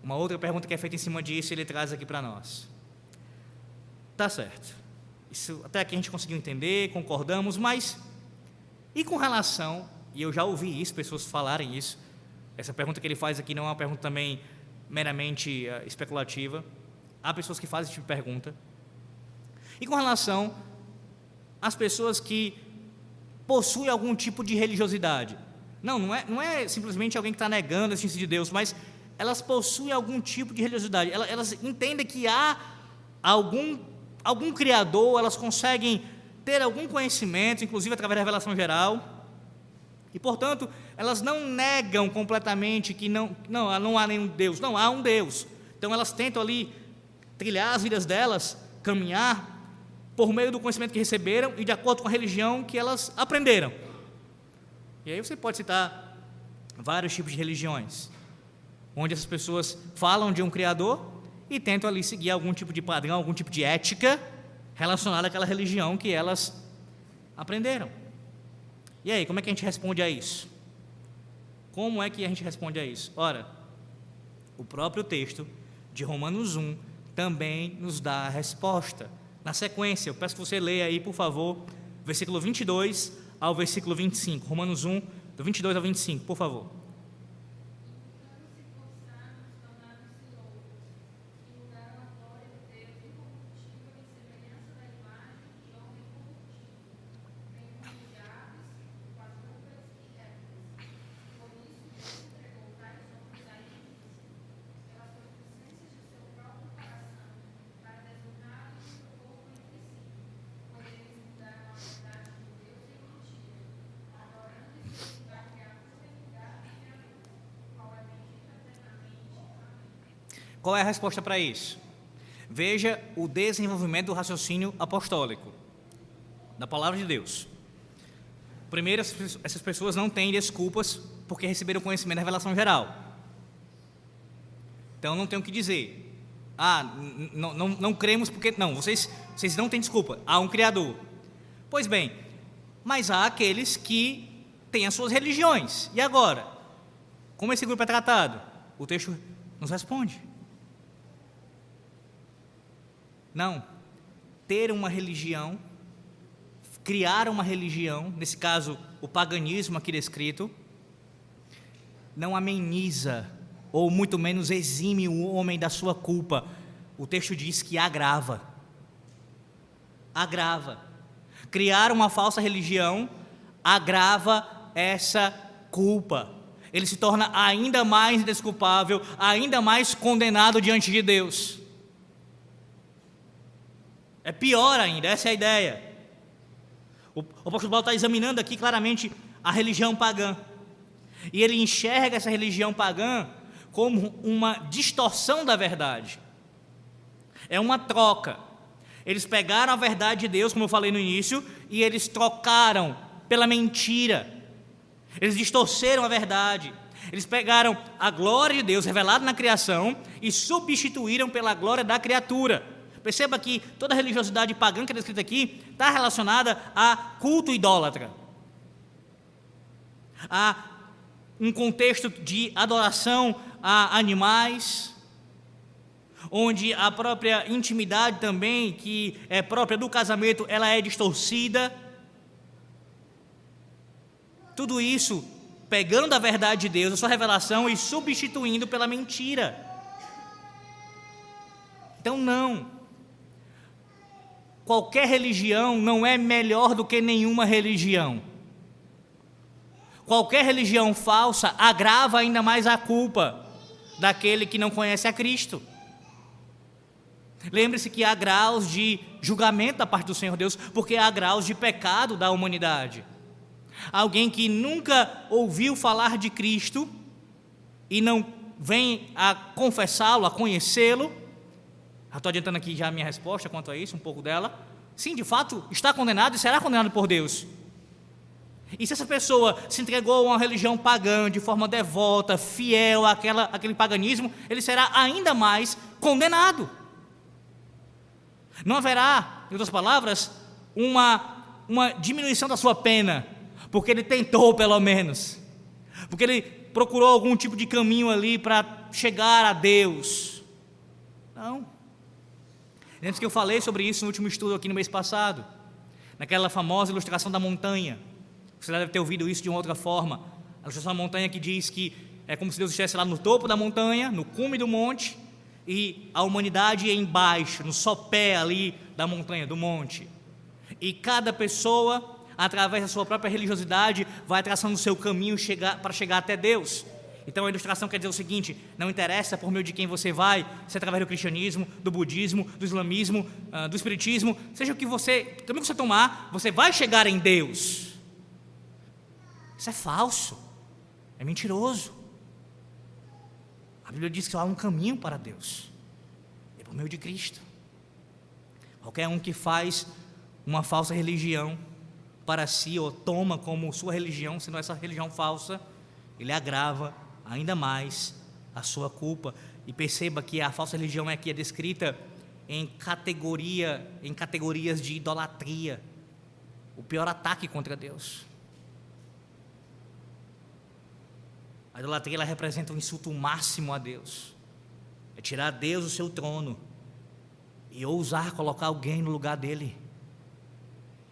Uma outra pergunta que é feita em cima disso, ele traz aqui para nós. Tá certo, isso até aqui a gente conseguiu entender, concordamos, mas e com relação, e eu já ouvi isso, pessoas falarem isso, essa pergunta que ele faz aqui não é uma pergunta também meramente especulativa, há pessoas que fazem esse tipo de pergunta, e com relação às pessoas que possuem algum tipo de religiosidade, não é simplesmente alguém que está negando a existência de Deus, mas elas possuem algum tipo de religiosidade, elas entendem que há algum Criador, elas conseguem ter algum conhecimento, inclusive através da revelação geral, e portanto, elas não negam completamente que não há nenhum Deus, não, há um Deus. Então elas tentam ali trilhar as vidas delas, caminhar por meio do conhecimento que receberam e de acordo com a religião que elas aprenderam. E aí você pode citar vários tipos de religiões, onde essas pessoas falam de um Criador e tentam ali seguir algum tipo de padrão, algum tipo de ética relacionada àquela religião que elas aprenderam. E aí, como é que a gente responde a isso? Como é que a gente responde a isso? Ora, o próprio texto de Romanos 1 também nos dá a resposta. Na sequência, eu peço que você leia aí, por favor, versículo 22 ao versículo 25. Romanos 1, do 22 ao 25, por favor. Qual é a resposta para isso? Veja o desenvolvimento do raciocínio apostólico, da palavra de Deus. Primeiro, essas pessoas não têm desculpas porque receberam conhecimento da revelação geral. Então não tem o que dizer. Não cremos porque... Não, vocês não têm desculpa. Há um Criador. Pois bem, mas há aqueles que têm as suas religiões. E agora? Como esse grupo é tratado? O texto nos responde. Não, ter uma religião, criar uma religião, nesse caso o paganismo aqui descrito, não ameniza, ou muito menos exime o homem da sua culpa. O texto diz que agrava. Agrava. Criar uma falsa religião agrava essa culpa. ele se torna ainda mais indesculpável, ainda mais condenado diante de Deus. É pior ainda, essa é a ideia. O apóstolo Paulo está examinando aqui claramente a religião pagã. E ele enxerga essa religião pagã como uma distorção da verdade. É uma troca. Eles pegaram a verdade de Deus, como eu falei no início, e eles trocaram pela mentira. Eles distorceram a verdade. Eles pegaram a glória de Deus revelada na criação e substituíram pela glória da criatura. Perceba que toda a religiosidade pagã que é descrita aqui está relacionada a culto idólatra, a um contexto de adoração a animais, onde a própria intimidade também, que é própria do casamento, ela é distorcida. Tudo isso pegando a verdade de Deus, a sua revelação, e substituindo pela mentira. Então não. Qualquer religião não é melhor do que nenhuma religião. Qualquer religião falsa agrava ainda mais a culpa daquele que não conhece a Cristo. Lembre-se que há graus de julgamento da parte do Senhor Deus, porque há graus de pecado da humanidade. Alguém que nunca ouviu falar de Cristo e não vem a confessá-lo, a conhecê-lo. Estou adiantando aqui já a minha resposta quanto a isso, um pouco dela. Sim, de fato, está condenado e será condenado por Deus. E se essa pessoa se entregou a uma religião pagã, de forma devota, fiel àquele paganismo, ele será ainda mais condenado. Não haverá, em outras palavras, uma diminuição da sua pena, porque ele tentou pelo menos, porque ele procurou algum tipo de caminho ali para chegar a Deus. Não. Lembra que eu falei sobre isso no último estudo aqui no mês passado, naquela famosa ilustração da montanha. Você deve ter ouvido isso de uma outra forma. A ilustração da montanha que diz que é como se Deus estivesse lá no topo da montanha, no cume do monte, e a humanidade embaixo, no sopé ali da montanha, do monte. E cada pessoa, através da sua própria religiosidade, vai traçando o seu caminho para chegar até Deus. Então a ilustração quer dizer o seguinte: não interessa por meio de quem você vai, se é através do cristianismo, do budismo, do islamismo, do espiritismo, seja o caminho que você tomar, você vai chegar em Deus. Isso é falso, é mentiroso. A Bíblia diz que só há um caminho para Deus, é por meio de Cristo. Qualquer um que faz uma falsa religião para si, ou toma como sua religião, sendo essa religião falsa, ele agrava ainda mais a sua culpa. E perceba que a falsa religião aqui é descrita em categorias de idolatria, o pior ataque contra Deus. A idolatria, ela representa um insulto máximo a Deus, é tirar a Deus do seu trono e ousar colocar alguém no lugar dele.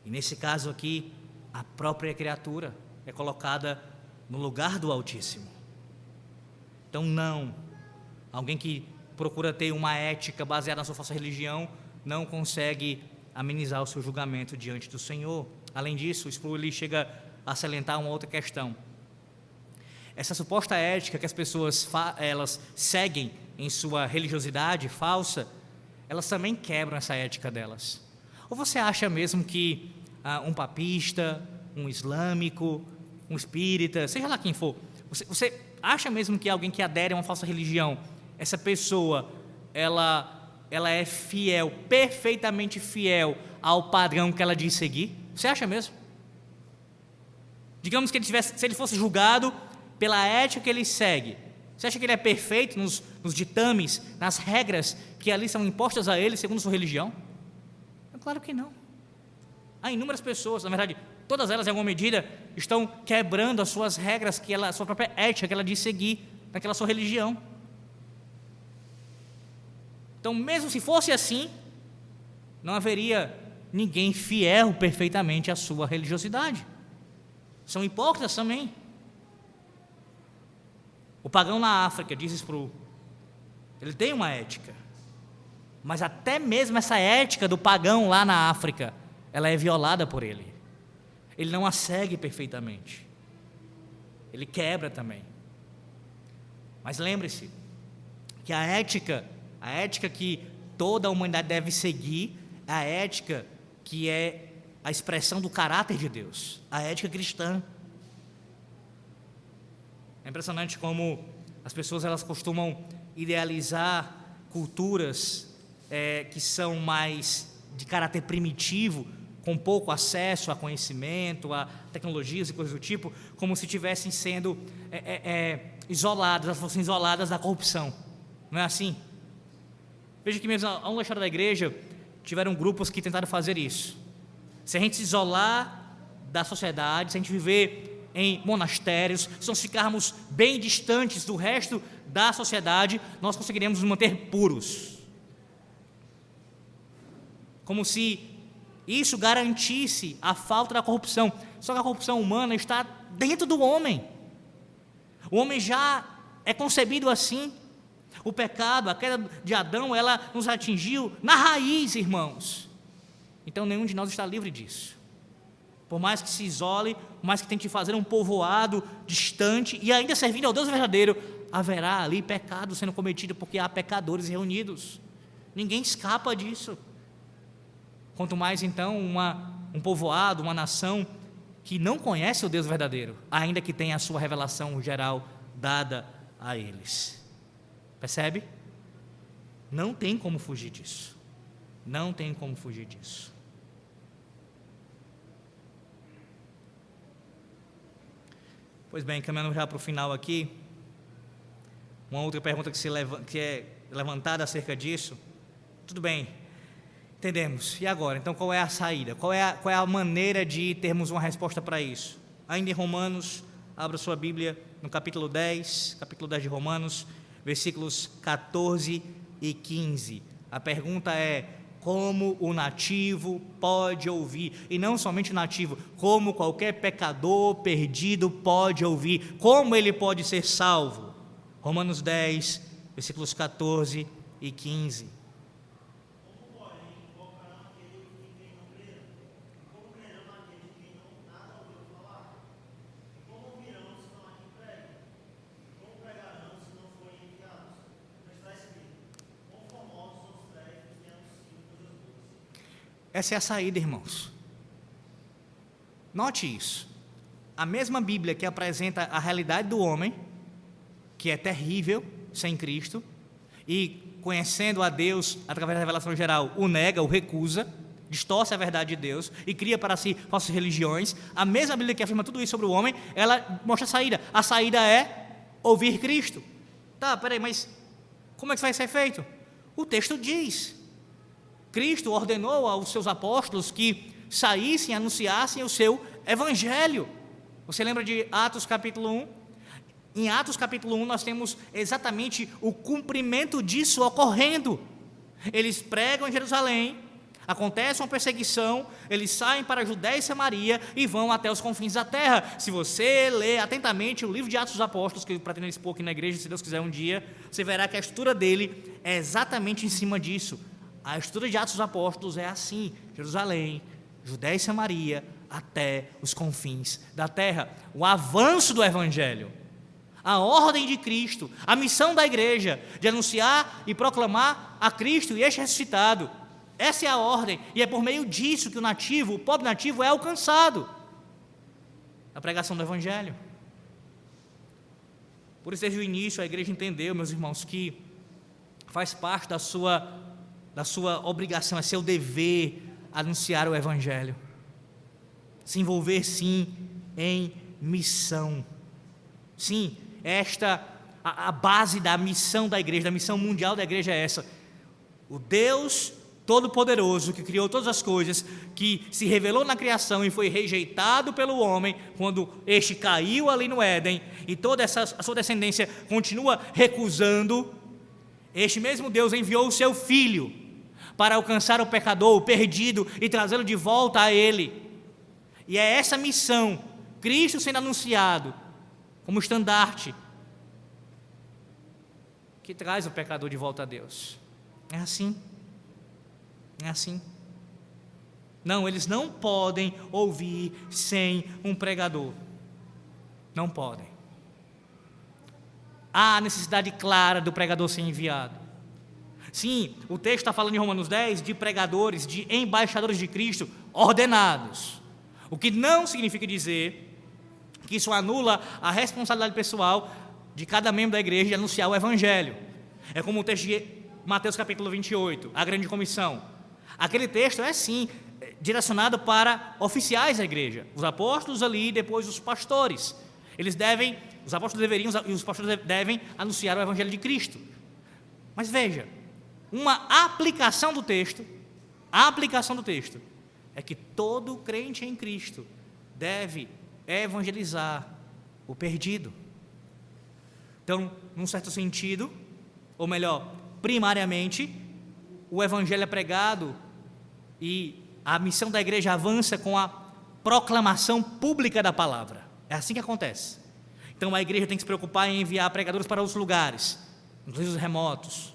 E nesse caso aqui, a própria criatura é colocada no lugar do Altíssimo. Então não, alguém que procura ter uma ética baseada na sua falsa religião não consegue amenizar o seu julgamento diante do Senhor. Além disso, o Sproul chega a salientar uma outra questão. Essa suposta ética que as pessoas elas seguem em sua religiosidade falsa, elas também quebram essa ética delas. Ou você acha mesmo que um papista, um islâmico, um espírita, seja lá quem for, você acha mesmo que alguém que adere a uma falsa religião, essa pessoa, ela é fiel, perfeitamente fiel ao padrão que ela diz seguir? Você acha mesmo? Digamos que se ele fosse julgado pela ética que ele segue, você acha que ele é perfeito nos ditames, nas regras que ali são impostas a ele segundo sua religião? Claro que não. Há inúmeras pessoas, na verdade, todas elas em alguma medida estão quebrando as suas regras, a sua própria ética que ela diz seguir naquela sua religião. Então, mesmo se fosse assim, não haveria ninguém fiel perfeitamente à sua religiosidade. São hipócritas também. O pagão na África, diz Sproul, ele tem uma ética, mas até mesmo essa ética do pagão lá na África, ela é violada por ele. Ele não a segue perfeitamente. Ele quebra também. Mas lembre-se que a ética que toda a humanidade deve seguir, é a ética que é a expressão do caráter de Deus, a ética cristã. É impressionante como as pessoas elas costumam idealizar culturas que são mais de caráter primitivo, com pouco acesso a conhecimento, a tecnologias e coisas do tipo, como se estivessem sendo isoladas, elas fossem isoladas da corrupção. Não é assim? Veja que mesmo ao longo da história da igreja, tiveram grupos que tentaram fazer isso. Se a gente se isolar da sociedade, se a gente viver em monastérios, se nós ficarmos bem distantes do resto da sociedade, nós conseguiremos nos manter puros. Como se isso garantisse a falta da corrupção. Só que a corrupção humana está dentro do homem. O homem já é concebido assim. O pecado, a queda de Adão, ela nos atingiu na raiz, irmãos. Então nenhum de nós está livre disso. Por mais que se isole, por mais que tente fazer um povoado distante e ainda servindo ao Deus verdadeiro, haverá ali pecado sendo cometido, porque há pecadores reunidos. Ninguém escapa disso. Quanto mais então um povoado, uma nação que não conhece o Deus verdadeiro, ainda que tenha a sua revelação geral dada a eles. Percebe? Não tem como fugir disso. Não tem como fugir disso. Pois bem, caminhando já para o final aqui, uma outra pergunta que é levantada acerca disso. Tudo bem, entendemos. E agora? Então qual é a saída? Qual é a maneira de termos uma resposta para isso? Ainda em Romanos, abra sua Bíblia no capítulo 10 de Romanos, versículos 14 e 15. A pergunta é: como o nativo pode ouvir? E não somente o nativo, como qualquer pecador perdido pode ouvir? Como ele pode ser salvo? Romanos 10, versículos 14 e 15. Essa é a saída, irmãos. Note isso. A mesma Bíblia que apresenta a realidade do homem, que é terrível sem Cristo, e conhecendo a Deus através da revelação geral, o nega, o recusa, distorce a verdade de Deus e cria para si falsas religiões. A mesma Bíblia que afirma tudo isso sobre o homem, ela mostra a saída. A saída é ouvir Cristo. Tá, peraí, mas como é que isso vai ser feito? O texto diz: Cristo ordenou aos seus apóstolos que saíssem e anunciassem o seu evangelho. Você lembra de Atos capítulo 1? Em Atos capítulo 1 nós temos exatamente o cumprimento disso ocorrendo. Eles pregam em Jerusalém, acontece uma perseguição, eles saem para a Judéia e Samaria e vão até os confins da terra. Se você ler atentamente o livro de Atos dos Apóstolos, que eu pretendo expor aqui na igreja, se Deus quiser um dia, você verá que a estrutura dele é exatamente em cima disso. A estrutura de Atos dos Apóstolos é assim: Jerusalém, Judéia e Samaria, até os confins da terra. O avanço do Evangelho, a ordem de Cristo, a missão da igreja de anunciar e proclamar a Cristo e este ressuscitado. Essa é a ordem, e é por meio disso que o pobre nativo é alcançado. A pregação do Evangelho. Por isso, desde o início, a igreja entendeu, meus irmãos, que faz parte da sua obrigação, é seu dever anunciar o Evangelho, se envolver sim em missão. Sim, a base da missão da igreja, da missão mundial da igreja é essa: o Deus Todo-Poderoso que criou todas as coisas, que se revelou na criação e foi rejeitado pelo homem quando este caiu ali no Éden, e toda a sua descendência continua recusando. Este mesmo Deus enviou o seu Filho para alcançar o pecador, o perdido, e trazê-lo de volta a Ele. E é essa missão, Cristo sendo anunciado como estandarte, que traz o pecador de volta a Deus. É assim. É assim. Não, eles não podem ouvir sem um pregador. Não podem. há a necessidade clara do pregador ser enviado. Sim, o texto está falando em Romanos 10 de pregadores, de embaixadores de Cristo ordenados, o que não significa dizer que isso anula a responsabilidade pessoal de cada membro da igreja de anunciar o evangelho. É como o texto de Mateus capítulo 28, a grande comissão. Aquele texto é sim direcionado para oficiais da igreja, os apóstolos ali e depois os pastores. Os apóstolos deveriam e os pastores devem anunciar o evangelho de Cristo. Mas veja, uma aplicação do texto é que todo crente em Cristo deve evangelizar o perdido. Então, num certo sentido, ou melhor, primariamente, o evangelho é pregado e a missão da igreja avança com a proclamação pública da palavra. É assim que acontece. Então a igreja tem que se preocupar em enviar pregadores para os lugares, nos remotos.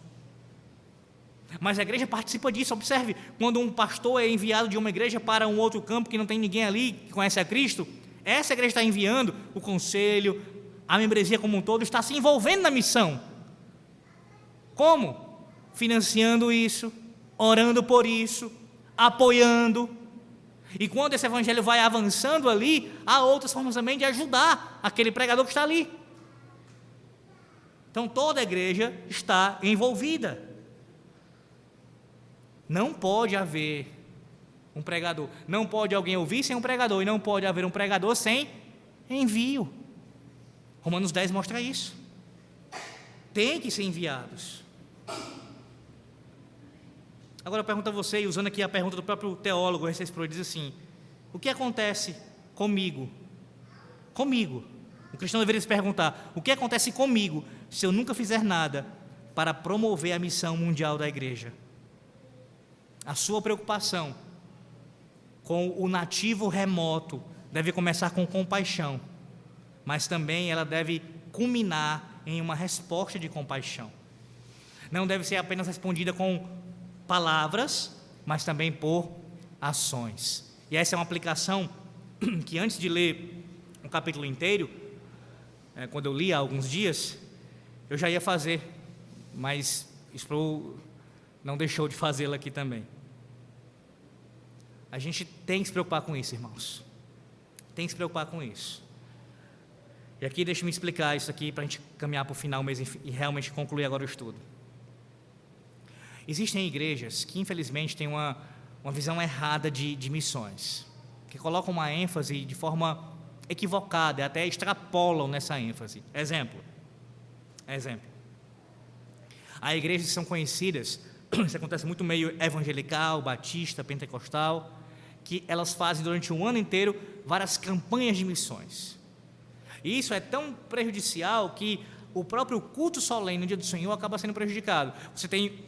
Mas a igreja participa disso. Observe, quando um pastor é enviado de uma igreja para um outro campo que não tem ninguém ali que conhece a Cristo, essa igreja está enviando, o conselho, a membresia como um todo está se envolvendo na missão. Como? Financiando isso, orando por isso, apoiando. E quando esse evangelho vai avançando ali, há outras formas também de ajudar aquele pregador que está ali. Então toda a igreja está envolvida. Não pode haver um pregador, não pode alguém ouvir sem um pregador, e não pode haver um pregador sem envio. Romanos 10 mostra isso. Tem que ser enviados. Agora eu pergunto a você, usando aqui a pergunta do próprio teólogo R.C. Sproul, diz assim: o que acontece comigo? Comigo. O cristão deveria se perguntar: o que acontece comigo se eu nunca fizer nada para promover a missão mundial da igreja? A sua preocupação com o nativo remoto deve começar com compaixão, mas também ela deve culminar em uma resposta de compaixão. Não deve ser apenas respondida com palavras, mas também por ações. E essa é uma aplicação que, antes de ler o capítulo inteiro, quando eu li há alguns dias, eu já ia fazer, mas Sproul não deixou de fazê-la aqui também. A gente tem que se preocupar com isso, irmãos. Tem que se preocupar com isso. E aqui deixa-me explicar isso aqui para a gente caminhar para o final mesmo e realmente concluir agora o estudo. Existem igrejas que infelizmente têm uma visão errada de missões, que colocam uma ênfase de forma equivocada, até extrapolam nessa ênfase. Exemplo. Há igrejas que são conhecidas, isso acontece muito no meio evangelical, batista, pentecostal, que elas fazem durante um ano inteiro várias campanhas de missões. E isso é tão prejudicial que o próprio culto solene no dia do Senhor acaba sendo prejudicado. Você tem,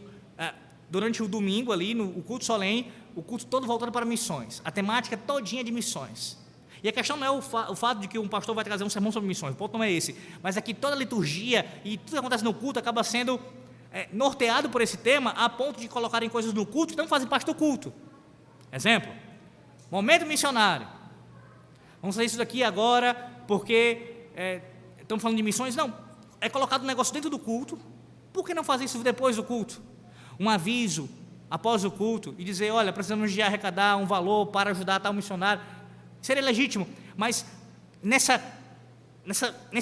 durante o domingo ali, o culto solene, o culto todo voltado para missões, a temática todinha de missões. E a questão não é o fato de que um pastor vai trazer um sermão sobre missões, o ponto não é esse, mas é que toda a liturgia e tudo que acontece no culto acaba sendo norteado por esse tema, a ponto de colocarem coisas no culto que não fazem parte do culto. Exemplo, momento missionário. Vamos fazer isso daqui agora, porque estamos falando de missões. Não, é colocado um negócio dentro do culto. Por que não fazer isso depois do culto? Um aviso após o culto e dizer: olha, precisamos de arrecadar um valor para ajudar tal missionário. Seria legítimo, mas nesse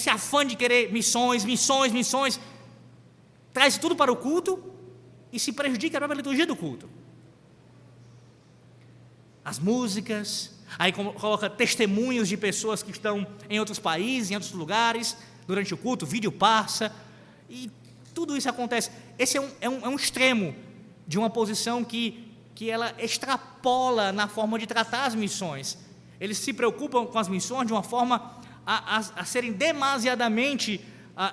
afã de querer missões, traz tudo para o culto e se prejudica a própria liturgia do culto. As músicas, aí coloca testemunhos de pessoas que estão em outros países, em outros lugares, durante o culto, o vídeo passa, e tudo isso acontece. Esse é um extremo de uma posição que ela extrapola na forma de tratar as missões. Eles se preocupam com as missões de uma forma a serem demasiadamente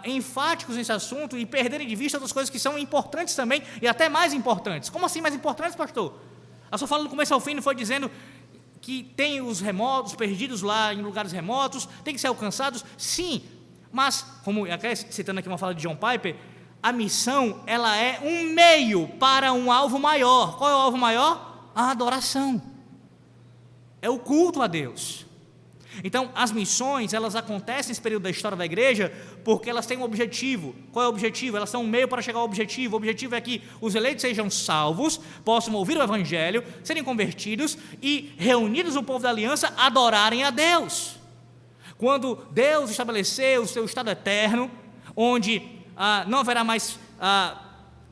enfáticos nesse assunto e perderem de vista outras coisas que são importantes também, e até mais importantes. Como assim mais importantes, pastor? A sua fala do começo ao fim não foi dizendo que tem os remotos, perdidos lá em lugares remotos, tem que ser alcançados? Sim, mas, como citando aqui uma fala de John Piper, a missão, ela é um meio para um alvo maior. Qual é o alvo maior? A adoração. É o culto a Deus. Então, as missões, elas acontecem nesse período da história da igreja porque elas têm um objetivo. Qual é o objetivo? Elas são um meio para chegar ao objetivo. O objetivo é que os eleitos sejam salvos, possam ouvir o evangelho, serem convertidos e, reunidos no povo da aliança, adorarem a Deus. Quando Deus estabeleceu o seu estado eterno, onde não haverá mais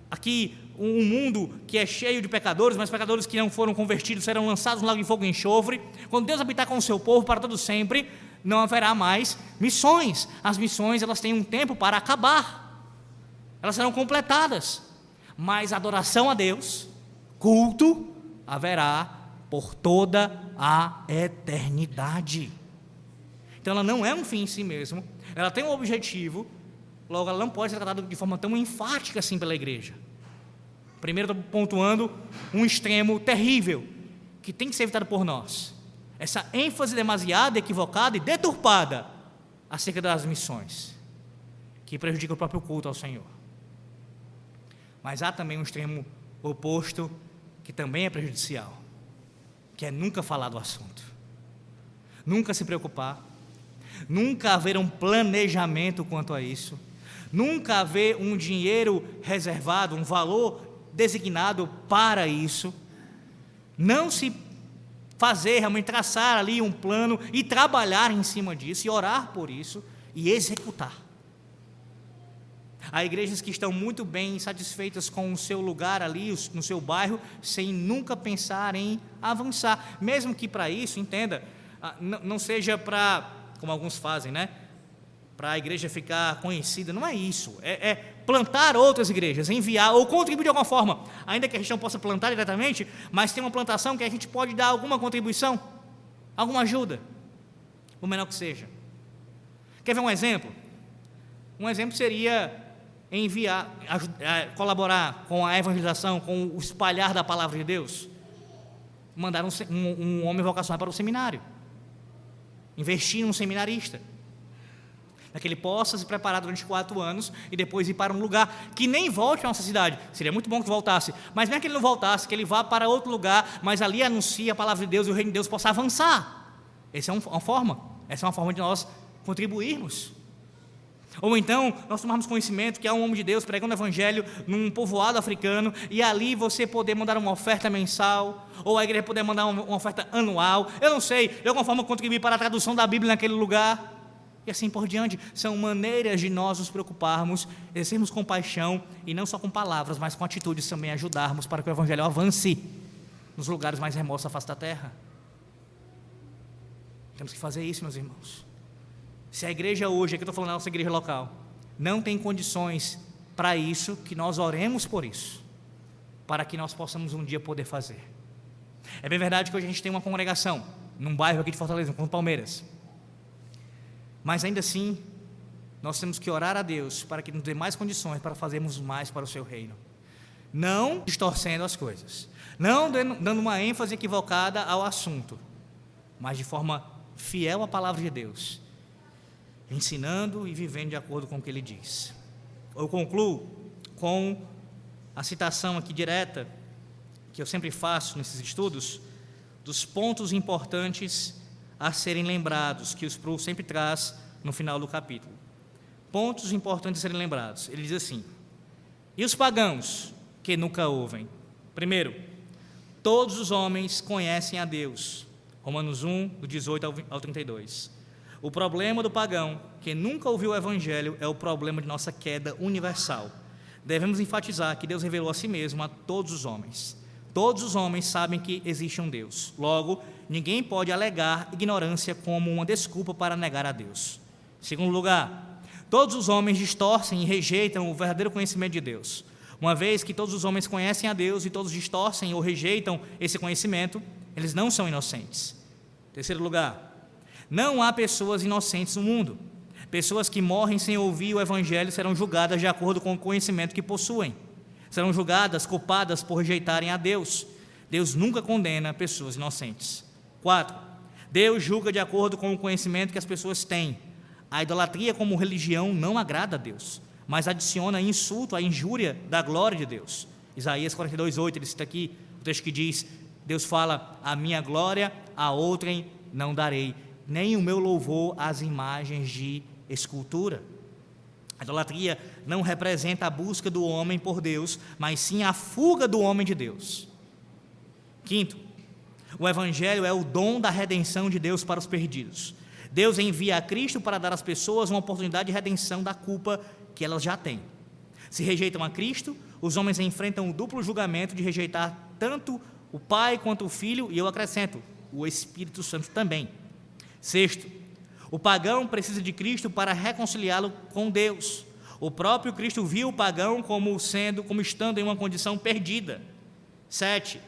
aqui um mundo que é cheio de pecadores, mas pecadores que não foram convertidos serão lançados no lago de fogo e enxofre. Quando Deus habitar com o seu povo para todo sempre, não haverá mais missões. As missões, elas têm um tempo para acabar, elas serão completadas, mas a adoração a Deus, culto, haverá por toda a eternidade. Então ela não é um fim em si mesmo, ela tem um objetivo, logo ela não pode ser tratada de forma tão enfática assim pela igreja. Primeiro, estou pontuando um extremo terrível, que tem que ser evitado por nós. Essa ênfase demasiada, equivocada e deturpada acerca das missões, que prejudica o próprio culto ao Senhor. Mas há também um extremo oposto, que também é prejudicial, que é nunca falar do assunto, nunca se preocupar, nunca haver um planejamento quanto a isso, nunca haver um dinheiro reservado, um valor designado para isso, não se fazer, realmente traçar ali um plano e trabalhar em cima disso, e orar por isso, e executar. Há igrejas que estão muito bem satisfeitas com o seu lugar ali, no seu bairro, sem nunca pensar em avançar, mesmo que para isso, entenda, não seja para, como alguns fazem, né? Para a igreja ficar conhecida, não é isso, é plantar outras igrejas, enviar ou contribuir de alguma forma, ainda que a gente não possa plantar diretamente, mas tem uma plantação que a gente pode dar alguma contribuição, alguma ajuda, o menor que seja. Quer ver um exemplo? Um exemplo seria enviar, colaborar com a evangelização, com o espalhar da palavra de Deus, mandar um homem vocacional para o seminário, investir em um seminarista, para que ele possa se preparar durante 4 anos e depois ir para um lugar que nem volte à nossa cidade. Seria muito bom que voltasse, mas não é que ele não voltasse, que ele vá para outro lugar, mas ali anuncie a palavra de Deus e o reino de Deus possa avançar. Essa é uma forma de nós contribuirmos. Ou então, nós tomarmos conhecimento que há um homem de Deus pregando o evangelho num povoado africano, e ali você poder mandar uma oferta mensal, ou a igreja poder mandar uma oferta anual, eu não sei, de alguma forma contribuir para a tradução da Bíblia naquele lugar, e assim por diante. São maneiras de nós nos preocuparmos, exercermos compaixão, e não só com palavras, mas com atitudes também ajudarmos para que o evangelho avance nos lugares mais remotos da face da terra. Temos que fazer isso, meus irmãos. Se a igreja hoje, aqui eu estou falando da nossa igreja local, não tem condições para isso, que nós oremos por isso, para que nós possamos um dia poder fazer. É bem verdade que hoje a gente tem uma congregação num bairro aqui de Fortaleza, como Palmeiras, mas ainda assim nós temos que orar a Deus para que nos dê mais condições para fazermos mais para o seu reino, não distorcendo as coisas, não dando uma ênfase equivocada ao assunto, mas de forma fiel à palavra de Deus, ensinando e vivendo de acordo com o que Ele diz. Eu concluo com a citação aqui direta, que eu sempre faço nesses estudos, dos pontos importantes a serem lembrados, que o Sproul sempre traz no final do capítulo. Pontos importantes a serem lembrados. Ele diz assim: e os pagãos que nunca ouvem? Primeiro, todos os homens conhecem a Deus. Romanos 1, do 18 ao 32. O problema do pagão que nunca ouviu o evangelho é o problema de nossa queda universal. Devemos enfatizar que Deus revelou a si mesmo a todos os homens. Todos os homens sabem que existe um Deus. Logo, ninguém pode alegar ignorância como uma desculpa para negar a Deus. Segundo lugar, todos os homens distorcem e rejeitam o verdadeiro conhecimento de Deus. Uma vez que todos os homens conhecem a Deus e todos distorcem ou rejeitam esse conhecimento, eles não são inocentes. Terceiro lugar, não há pessoas inocentes no mundo. Pessoas que morrem sem ouvir o evangelho serão julgadas de acordo com o conhecimento que possuem. Serão julgadas, culpadas por rejeitarem a Deus. Deus nunca condena pessoas inocentes. 4. Deus julga de acordo com o conhecimento que as pessoas têm. A idolatria como religião não agrada a Deus, mas adiciona insulto à injúria da glória de Deus. Isaías 42:8, ele cita aqui o texto que diz: Deus fala: a minha glória a outrem não darei, nem o meu louvor às imagens de escultura. A idolatria não representa a busca do homem por Deus, mas sim a fuga do homem de Deus. Quinto, o Evangelho é o dom da redenção de Deus para os perdidos. Deus envia a Cristo para dar às pessoas uma oportunidade de redenção da culpa que elas já têm. Se rejeitam a Cristo, os homens enfrentam o duplo julgamento de rejeitar tanto o Pai quanto o Filho, e eu acrescento, o Espírito Santo também. Sexto, o pagão precisa de Cristo para reconciliá-lo com Deus. O próprio Cristo viu o pagão como estando em uma condição perdida. 7.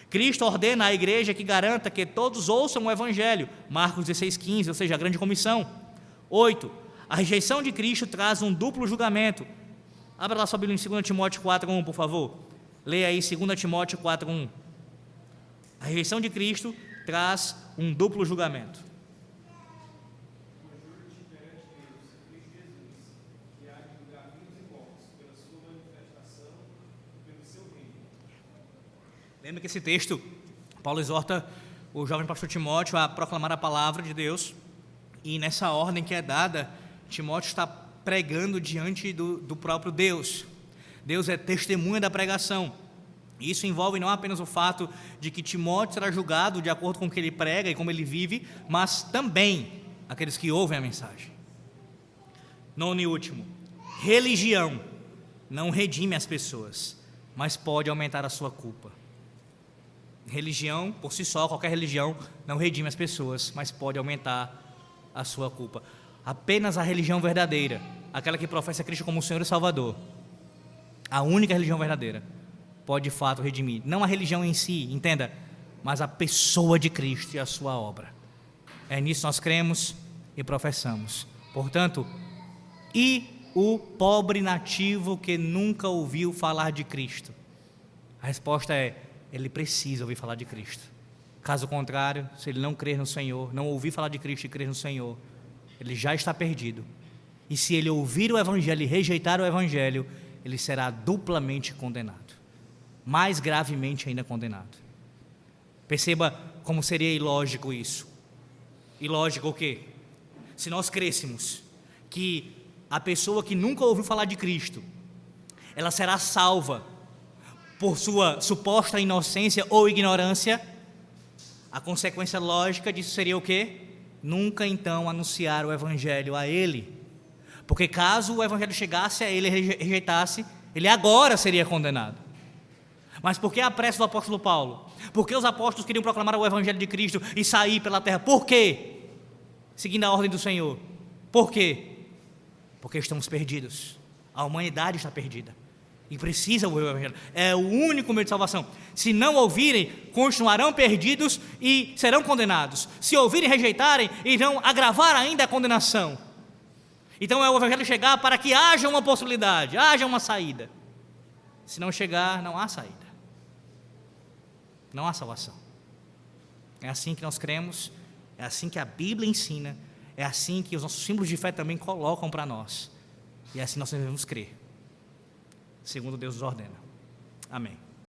Cristo ordena à igreja que garanta que todos ouçam o Evangelho, Marcos 16,15, ou seja, a grande comissão. 8. A rejeição de Cristo traz um duplo julgamento. Abra lá sua Bíblia em 2 Timóteo 4,1, por favor. Leia aí 2 Timóteo 4,1. A rejeição de Cristo traz um duplo julgamento. Lembra que esse texto, Paulo exorta o jovem pastor Timóteo a proclamar a palavra de Deus, e nessa ordem que é dada, Timóteo está pregando diante do próprio Deus. Deus é testemunha da pregação. Isso envolve não apenas o fato de que Timóteo será julgado de acordo com o que ele prega e como ele vive, mas também aqueles que ouvem a mensagem. Nono e último, religião não redime as pessoas, mas pode aumentar a sua culpa. Religião, por si só, qualquer religião não redime as pessoas, mas pode aumentar a sua culpa. Apenas a religião verdadeira, aquela que professa Cristo como o Senhor e Salvador, a única religião verdadeira, pode de fato redimir. Não a religião em si, entenda, mas a pessoa de Cristo e a sua obra. É nisso que nós cremos e professamos. Portanto, e o pobre nativo que nunca ouviu falar de Cristo? A resposta é: ele precisa ouvir falar de Cristo. Caso contrário, se ele não crer no Senhor, não ouvir falar de Cristo e crer no Senhor, ele já está perdido. E se ele ouvir o Evangelho e rejeitar o Evangelho, ele será duplamente condenado, mais gravemente ainda condenado. Perceba como seria ilógico isso. Ilógico o quê? Se nós crêssemos que a pessoa que nunca ouviu falar de Cristo, ela será salva por sua suposta inocência ou ignorância, a consequência lógica disso seria o quê? Nunca então anunciar o Evangelho a ele, porque caso o Evangelho chegasse a ele e rejeitasse, ele agora seria condenado. Mas por que a pressa do apóstolo Paulo? Por que os apóstolos queriam proclamar o Evangelho de Cristo e sair pela terra? Por quê? Seguindo a ordem do Senhor. Por quê? Porque estamos perdidos, a humanidade está perdida e precisa ouvir o Evangelho. É o único meio de salvação. Se não ouvirem, continuarão perdidos e serão condenados. Se ouvirem e rejeitarem, irão agravar ainda a condenação. Então é o Evangelho chegar para que haja uma possibilidade, haja uma saída. Se não chegar, não há saída, não há salvação. É assim que nós cremos, é assim que a Bíblia ensina, é assim que os nossos símbolos de fé também colocam para nós, e é assim nós devemos crer, segundo Deus nos ordena. Amém.